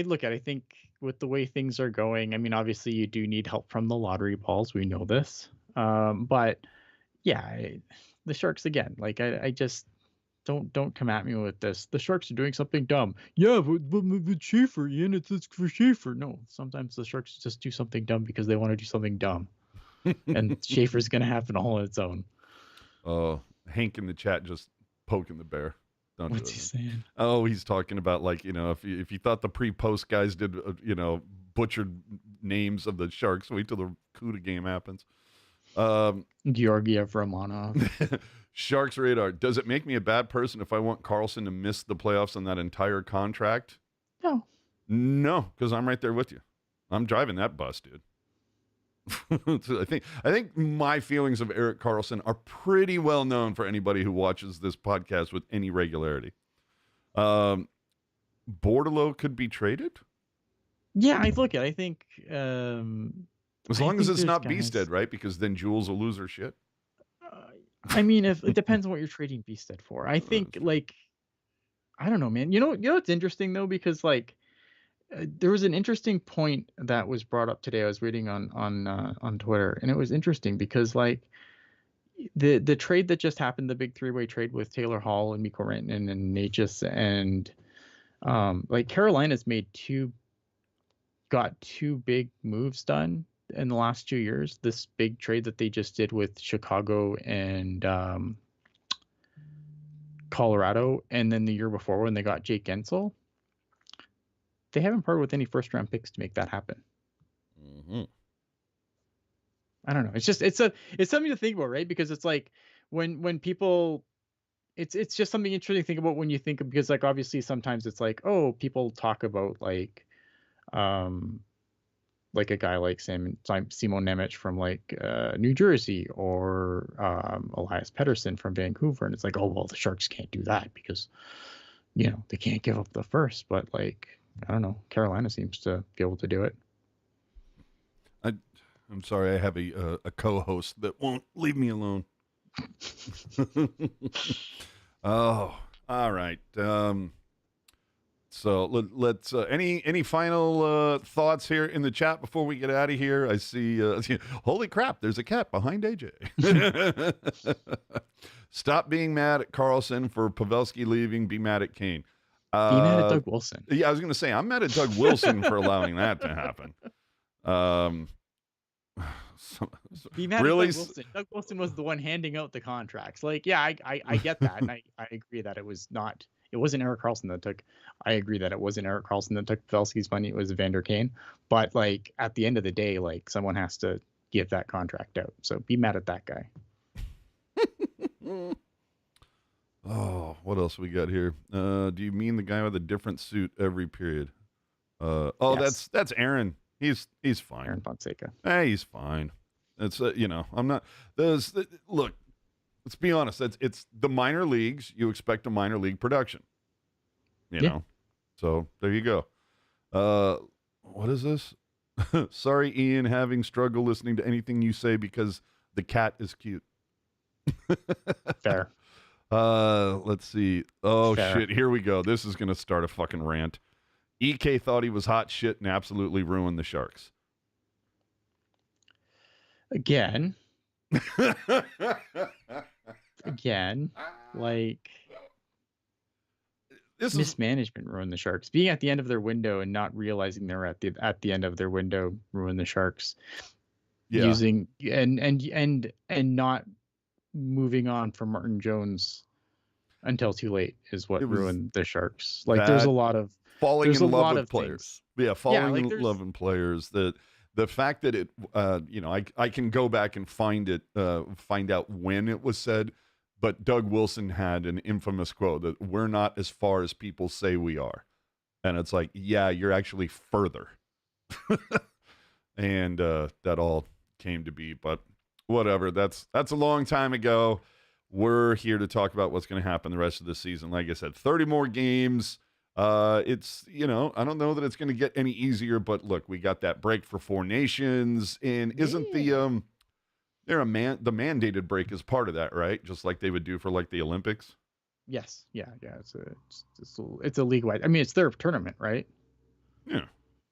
look at it. I think with the way things are going, I mean, obviously you do need help from the lottery balls. We know this. But yeah, the Sharks again, like I just don't come at me with this. The Sharks are doing something dumb. Yeah, but with Schaefer, Ian, it's for Schaefer. No, sometimes the Sharks just do something dumb because they want to do something dumb. And Schaefer's going to happen all on its own. Oh, Hank in the chat just poking the bear. What's he saying? Oh, he's talking about, like, if you thought the pre-post guys did, butchered names of the Sharks, wait till the CUDA game happens. Georgiev Romanov. Sharks radar. Does it make me a bad person if I want Karlsson to miss the playoffs on that entire contract? No, because I'm right there with you. I'm driving that bus, dude. So I think my feelings of Erik Karlsson are pretty well known for anybody who watches this podcast with any regularity. Bordelot could be traded. Yeah, I think as long as it's not Beasted, right? Because then Jules will lose her shit. I mean, if it depends on what you're trading Beasted for. I think, like, I don't know, man. You know what's interesting though, because like there was an interesting point that was brought up today. I was reading on Twitter, and it was interesting because, like, the trade that just happened, the big 3-way trade with Taylor Hall and Mikko Rantanen and Natchez, and like Carolina's got 2 big moves done in the last 2 years. This big trade that they just did with Chicago and Colorado, and then the year before when they got Jake Gensel. They haven't parted with any first-round picks to make that happen. Mm-hmm. I don't know. It's something to think about, right? Because it's like when people, it's just something interesting to think about when you think of, because like obviously sometimes it's like, oh, people talk about like a guy like Simon Nemec from like New Jersey, or Elias Pettersson from Vancouver, and it's like, oh well, the Sharks can't do that because they can't give up the first, but like, I don't know, Carolina seems to be able to do it. I'm sorry, I have a co-host that won't leave me alone. Oh, all right. So let's any final thoughts here in the chat before we get out of here? I see. Holy crap! There's a cat behind AJ. Stop being mad at Karlsson for Pavelski leaving. Be mad at Kane. Be mad at Doug Wilson. Yeah, I was going to say, I'm mad at Doug Wilson for allowing that to happen. Be mad really? at Doug Wilson. Doug Wilson was the one handing out the contracts. Like, yeah, I get that, and I agree that it was not it wasn't Erik Karlsson that took. I agree that it wasn't Erik Karlsson that took Pavelski's money. It was Evander Kane. But like at the end of the day, like someone has to give that contract out. So be mad at that guy. Oh, what else we got here? Do you mean the guy with a different suit every period? Yes. That's Aaron. He's fine. Aaron Fonseca. He's fine. It's I'm not. Look. Let's be honest. It's the minor leagues. You expect a minor league production. You know. So there you go. What is this? Sorry, Ian, having struggle listening to anything you say because the cat is cute. Fair. Let's see. Oh, Fair. shit. Here we go. This is going to start a fucking rant. EK thought he was hot shit and absolutely ruined the Sharks. Again, like this mismanagement ruined the Sharks. Being at the end of their window and not realizing they're at the end of their window ruined the Sharks. Yeah. Using and not moving on from Martin Jones until too late is what ruined the Sharks. Like there's a lot of falling in love with players. Yeah, falling in love with players. The fact that it, I can go back and find out when it was said, but Doug Wilson had an infamous quote that we're not as far as people say we are. And it's like, yeah, you're actually further. And that all came to be, but whatever. That's a long time ago. We're here to talk about what's going to happen the rest of the season. Like I said, 30 more games. It's, I don't know that it's going to get any easier, but look, we got that break for Four Nations, and isn't the mandated break is part of that, right? Just like they would do for like the Olympics. Yes. Yeah. It's a league-wide. I mean, it's their tournament, right? Yeah.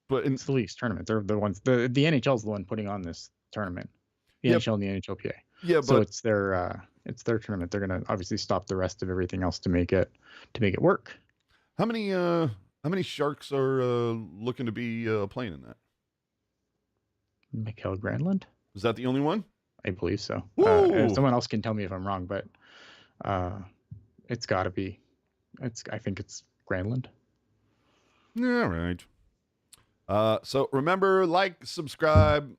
But it's the league's tournament. They're the ones, the NHL is the one putting on this tournament. The NHL and the NHLPA. Yeah, so it's their tournament. They're gonna obviously stop the rest of everything else to make it work. How many Sharks are looking to be playing in that? Mikael Granlund. Is that the only one? I believe so. If someone else can tell me if I'm wrong, but it's got to be. I think it's Granlund. All right. So remember, like, subscribe,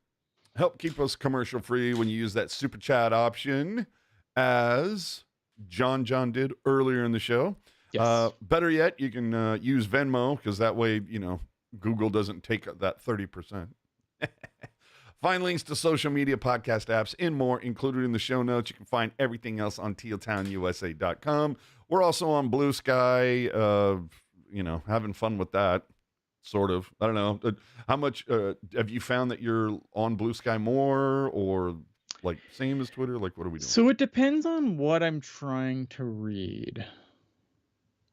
help keep us commercial free when you use that super chat option, as John did earlier in the show. Yes. Better yet, you can use Venmo, because that way, Google doesn't take that 30%. Find links to social media, podcast apps, and more included in the show notes. You can find everything else on tealtownusa.com. We're also on Blue Sky, having fun with that, sort of. I don't know. How much have you found that you're on Blue Sky more, or like same as Twitter? Like, what are we doing? So it depends on what I'm trying to read.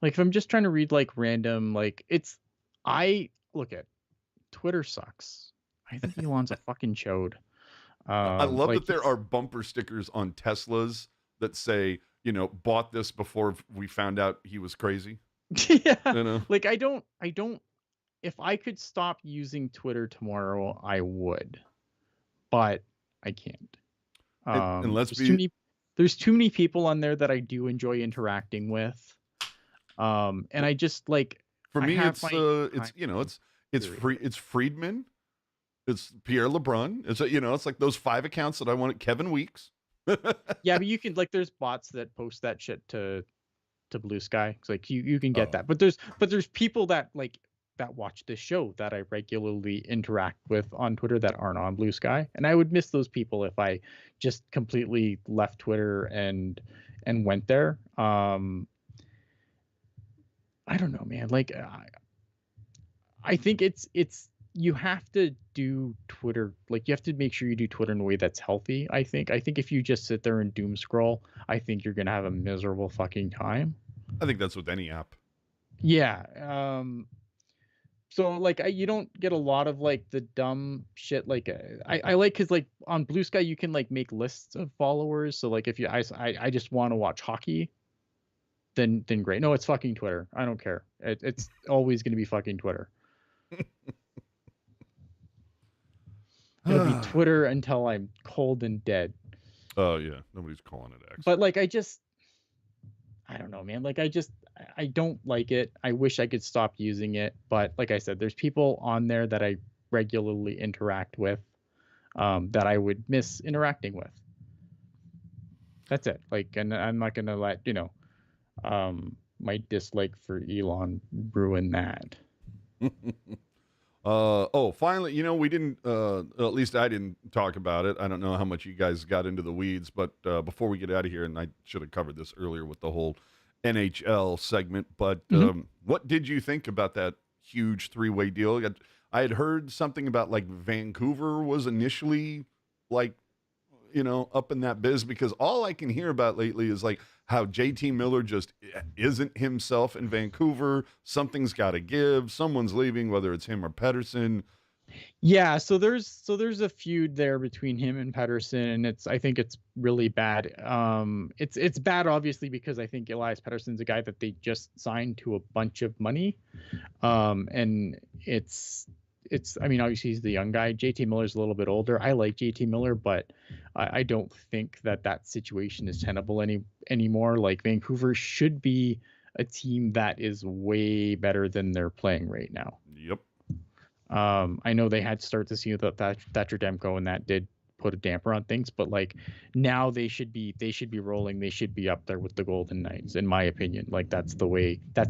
Like if I'm just trying to read like random, look at Twitter sucks. I think Elon's a fucking chode. I love that there are bumper stickers on Teslas that say, bought this before we found out he was crazy. Yeah. Like I don't, if I could stop using Twitter tomorrow, I would, but I can't. And there's too many people on there that I do enjoy interacting with. And I just like, for me, it's Friedman. It's Pierre LeBrun. It's like those 5 accounts that I wanted. Kevin Weeks. Yeah, but you can there's bots that post that shit to Blue Sky. It's like you can get that, but there's people that watch this show that I regularly interact with on Twitter that aren't on Blue Sky, and I would miss those people if I just completely left Twitter and went there. I don't know, man. Like I think it's you have to do Twitter, like you have to make sure you do Twitter in a way that's healthy. I think if you just sit there and doom scroll, I think you're gonna have a miserable fucking time. I think that's with any app. Yeah. So like you don't get a lot of like the dumb shit. Like I like, because like on Blue Sky you can like make lists of followers. So like if I just want to watch hockey, then great. No, it's fucking Twitter. I don't care. It's always gonna be fucking Twitter. It'll be Twitter until I'm cold and dead. Oh yeah, nobody's calling it X. But like I don't know, man. Like I don't like it. I wish I could stop using it, but like I said, there's people on there that I regularly interact with that I would miss interacting with. That's it. Like, and I'm not gonna let my dislike for Elon ruin that. Finally, we didn't, at least I didn't talk about it. I don't know how much you guys got into the weeds, but before we get out of here, and I should have covered this earlier with the whole NHL segment, but what did you think about that huge three-way deal? I had heard something about like Vancouver was initially like, up in that biz, because all I can hear about lately is like how JT Miller just isn't himself in Vancouver. Something's got to give. Someone's leaving, whether it's him or Pettersson. Yeah, so there's a feud there between him and Pettersson, and I think it's really bad. It's bad obviously because I think Elias Pettersson's a guy that they just signed to a bunch of money, and it's I mean, obviously he's the young guy. JT Miller's a little bit older. I like JT Miller, but I don't think that situation is tenable anymore. Like, Vancouver should be a team that is way better than they're playing right now. Yep. I know they had to start the season with Thatcher Demko, and that did put a damper on things, but like now they should be rolling. They should be up there with the Golden Knights, in my opinion. Like, that's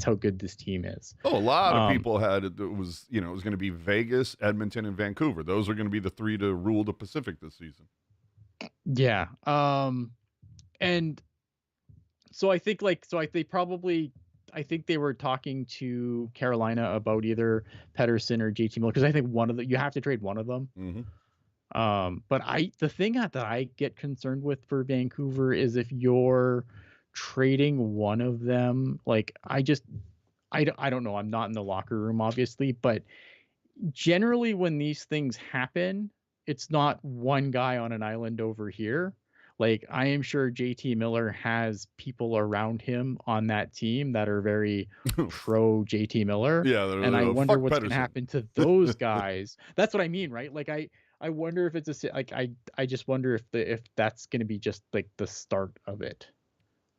how good this team is. Oh, a lot of people had it was, it was going to be Vegas, Edmonton, and Vancouver. Those are going to be the three to rule the Pacific this season. Yeah. And so I think I think they were talking to Carolina about either Pettersson or JT Miller, because I think you have to trade one of them. Mm-hmm. But the thing that I get concerned with for Vancouver is if you're trading one of them, like I don't know. I'm not in the locker room, obviously, but generally when these things happen, it's not one guy on an island over here. Like, I am sure JT Miller has people around him on that team that are very pro JT Miller. Yeah, and I wonder what's going to Pettersson. happen to those guys. That's what I mean, right? Like, I wonder if it's I just wonder if that's going to be just like the start of it,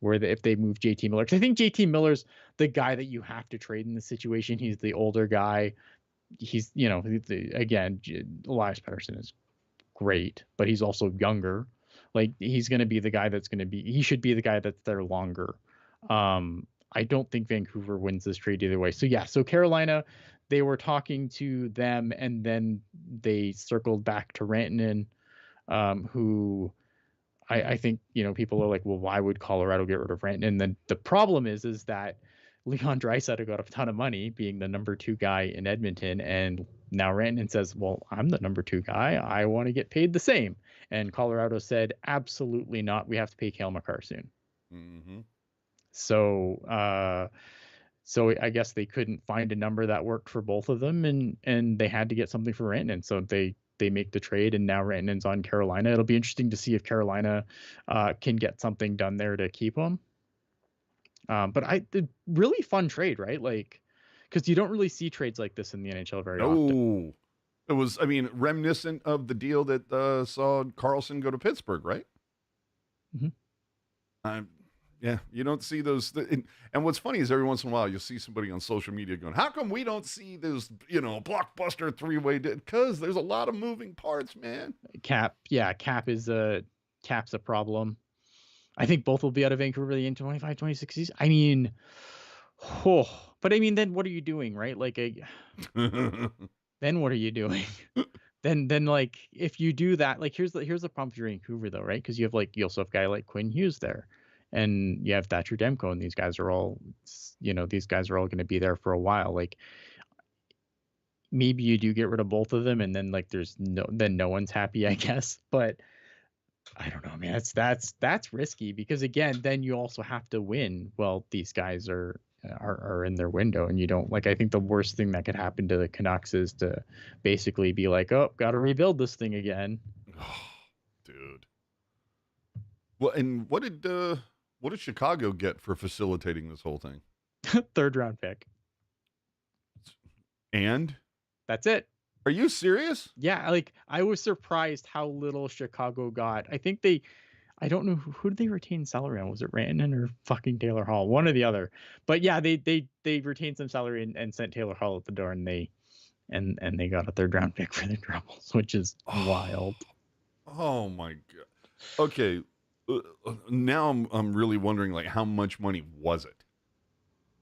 where if they move JT Miller, because I think JT Miller's the guy that you have to trade in this situation. He's the older guy. He's again, Elias Pettersson is great, but he's also younger. Like, he's going to be the guy he should be the guy that's there longer. I don't think Vancouver wins this trade either way. So Carolina, they were talking to them, and then they circled back to Rantanen, who I think, people are like, well, why would Colorado get rid of Rantanen? And then the problem is that Leon Draisaitl got a ton of money being the number 2 guy in Edmonton, and now Rantanen says, well, I'm the number 2 guy. I want to get paid the same. And Colorado said, absolutely not. We have to pay Cale Makar soon. Mm-hmm. So I guess they couldn't find a number that worked for both of them, and they had to get something for Rantanen. So they make the trade, and now Rantanen's on Carolina. It'll be interesting to see if Carolina can get something done there to keep him. But really fun trade, right? Like, because you don't really see trades like this in the NHL very often. It was, reminiscent of the deal that saw Carlson go to Pittsburgh, right? Mm-hmm. Yeah, you don't see those. And what's funny is every once in a while you'll see somebody on social media going, how come we don't see this, blockbuster three-way? Because there's a lot of moving parts, man. Cap's a problem. I think both will be out of Vancouver the end 25-26 season. I mean, but then what are you doing, right? Like, then what are you doing? then like, if you do that, like, here's the problem for Vancouver though, right? Because you also have a guy like Quinn Hughes there, and you have Thatcher Demko, and these guys are all going to be there for a while. Like, maybe you do get rid of both of them, and then like no one's happy, I guess. But I don't know, man. That's risky, because again, then you also have to win. Well, these guys are in their window, and you don't, like, I think the worst thing that could happen to the Canucks is to basically be like, oh, got to rebuild this thing again. Oh, dude. Well, and what did Chicago get for facilitating this whole thing? 3rd round pick. And that's it. Are you serious? Yeah, like, I was surprised how little Chicago got. I think they I don't know who did they retain salary on. Was it Rantanen or fucking Taylor Hall? One or the other. But yeah, they retained some salary and sent Taylor Hall at the door, and they got a 3rd round pick for the Troubles, which is wild. Oh my god. Okay, now I'm really wondering, like, how much money was it?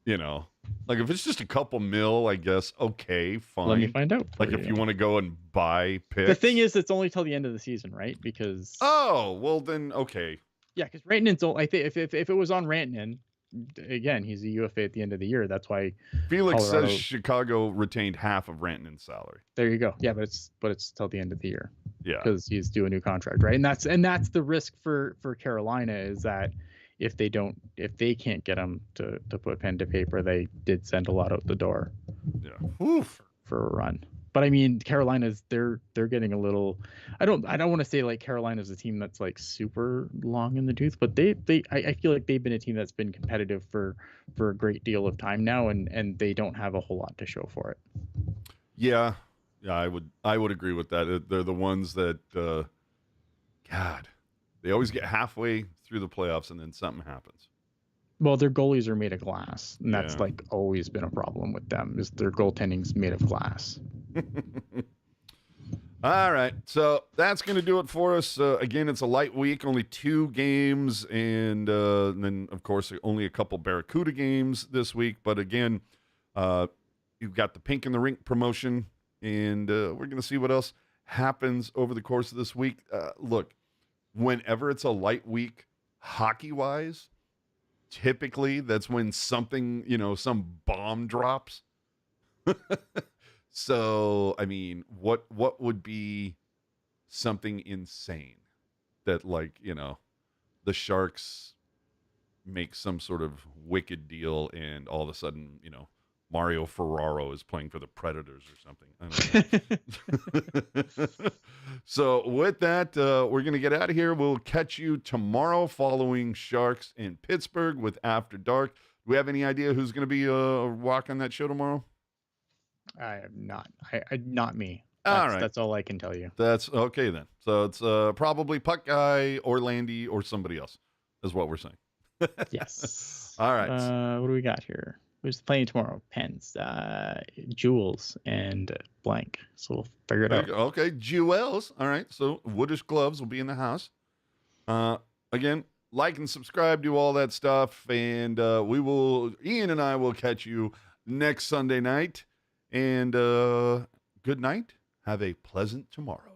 You know, like, if it's just a couple mil, I guess, okay, fine. Let me find out. Like, if you want to go and buy picks. The thing is, it's only till the end of the season, right? Because well then, okay. Yeah, because Rantanen's I think if it was on Rantanen, again, he's a UFA at the end of the year. That's why Felix Colorado says Chicago retained half of Rantanen's salary. There you go. Yeah, but it's till the end of the year. Yeah, because he's due a new contract, right? And that's the risk for Carolina, is that if they can't get him to put pen to paper, they did send a lot out the door. Yeah, oof. For a run. But I mean, Carolina's they're getting a little. I don't want to say like Carolina's a team that's like super long in the tooth, but I feel like they've been a team that's been competitive for a great deal of time now, and they don't have a whole lot to show for it. Yeah, I would agree with that. They're the ones that, God, they always get halfway through the playoffs and then something happens. Well, their goalies are made of glass, and that's like always been a problem with them. Is their goaltending's made of glass. All right, so that's going to do it for us. Again, it's a light week, only 2 games, and then, of course, only a couple Barracuda games this week. But again, you've got the Pink in the Rink promotion, and we're going to see what else happens over the course of this week. Look, whenever it's a light week, hockey-wise, typically that's when something, some bomb drops. So, I mean, what would be something insane that, like, the Sharks make some sort of wicked deal and all of a sudden, Mario Ferraro is playing for the Predators or something. I don't know. So with that, we're going to get out of here. We'll catch you tomorrow following Sharks in Pittsburgh with After Dark. Do we have any idea who's going to be walking that show tomorrow? I am not. Not me. All right. That's all I can tell you. That's okay then. So it's probably Puck Guy or Landy or somebody else is what we're saying. Yes. All right. What do we got here? Who's playing tomorrow? Pens, Jewels, and blank. So we'll figure it out. Okay, Jewels. All right. So Woodish Gloves will be in the house. Again, like and subscribe, do all that stuff, and Ian and I will catch you next Sunday night. And good night. Have a pleasant tomorrow.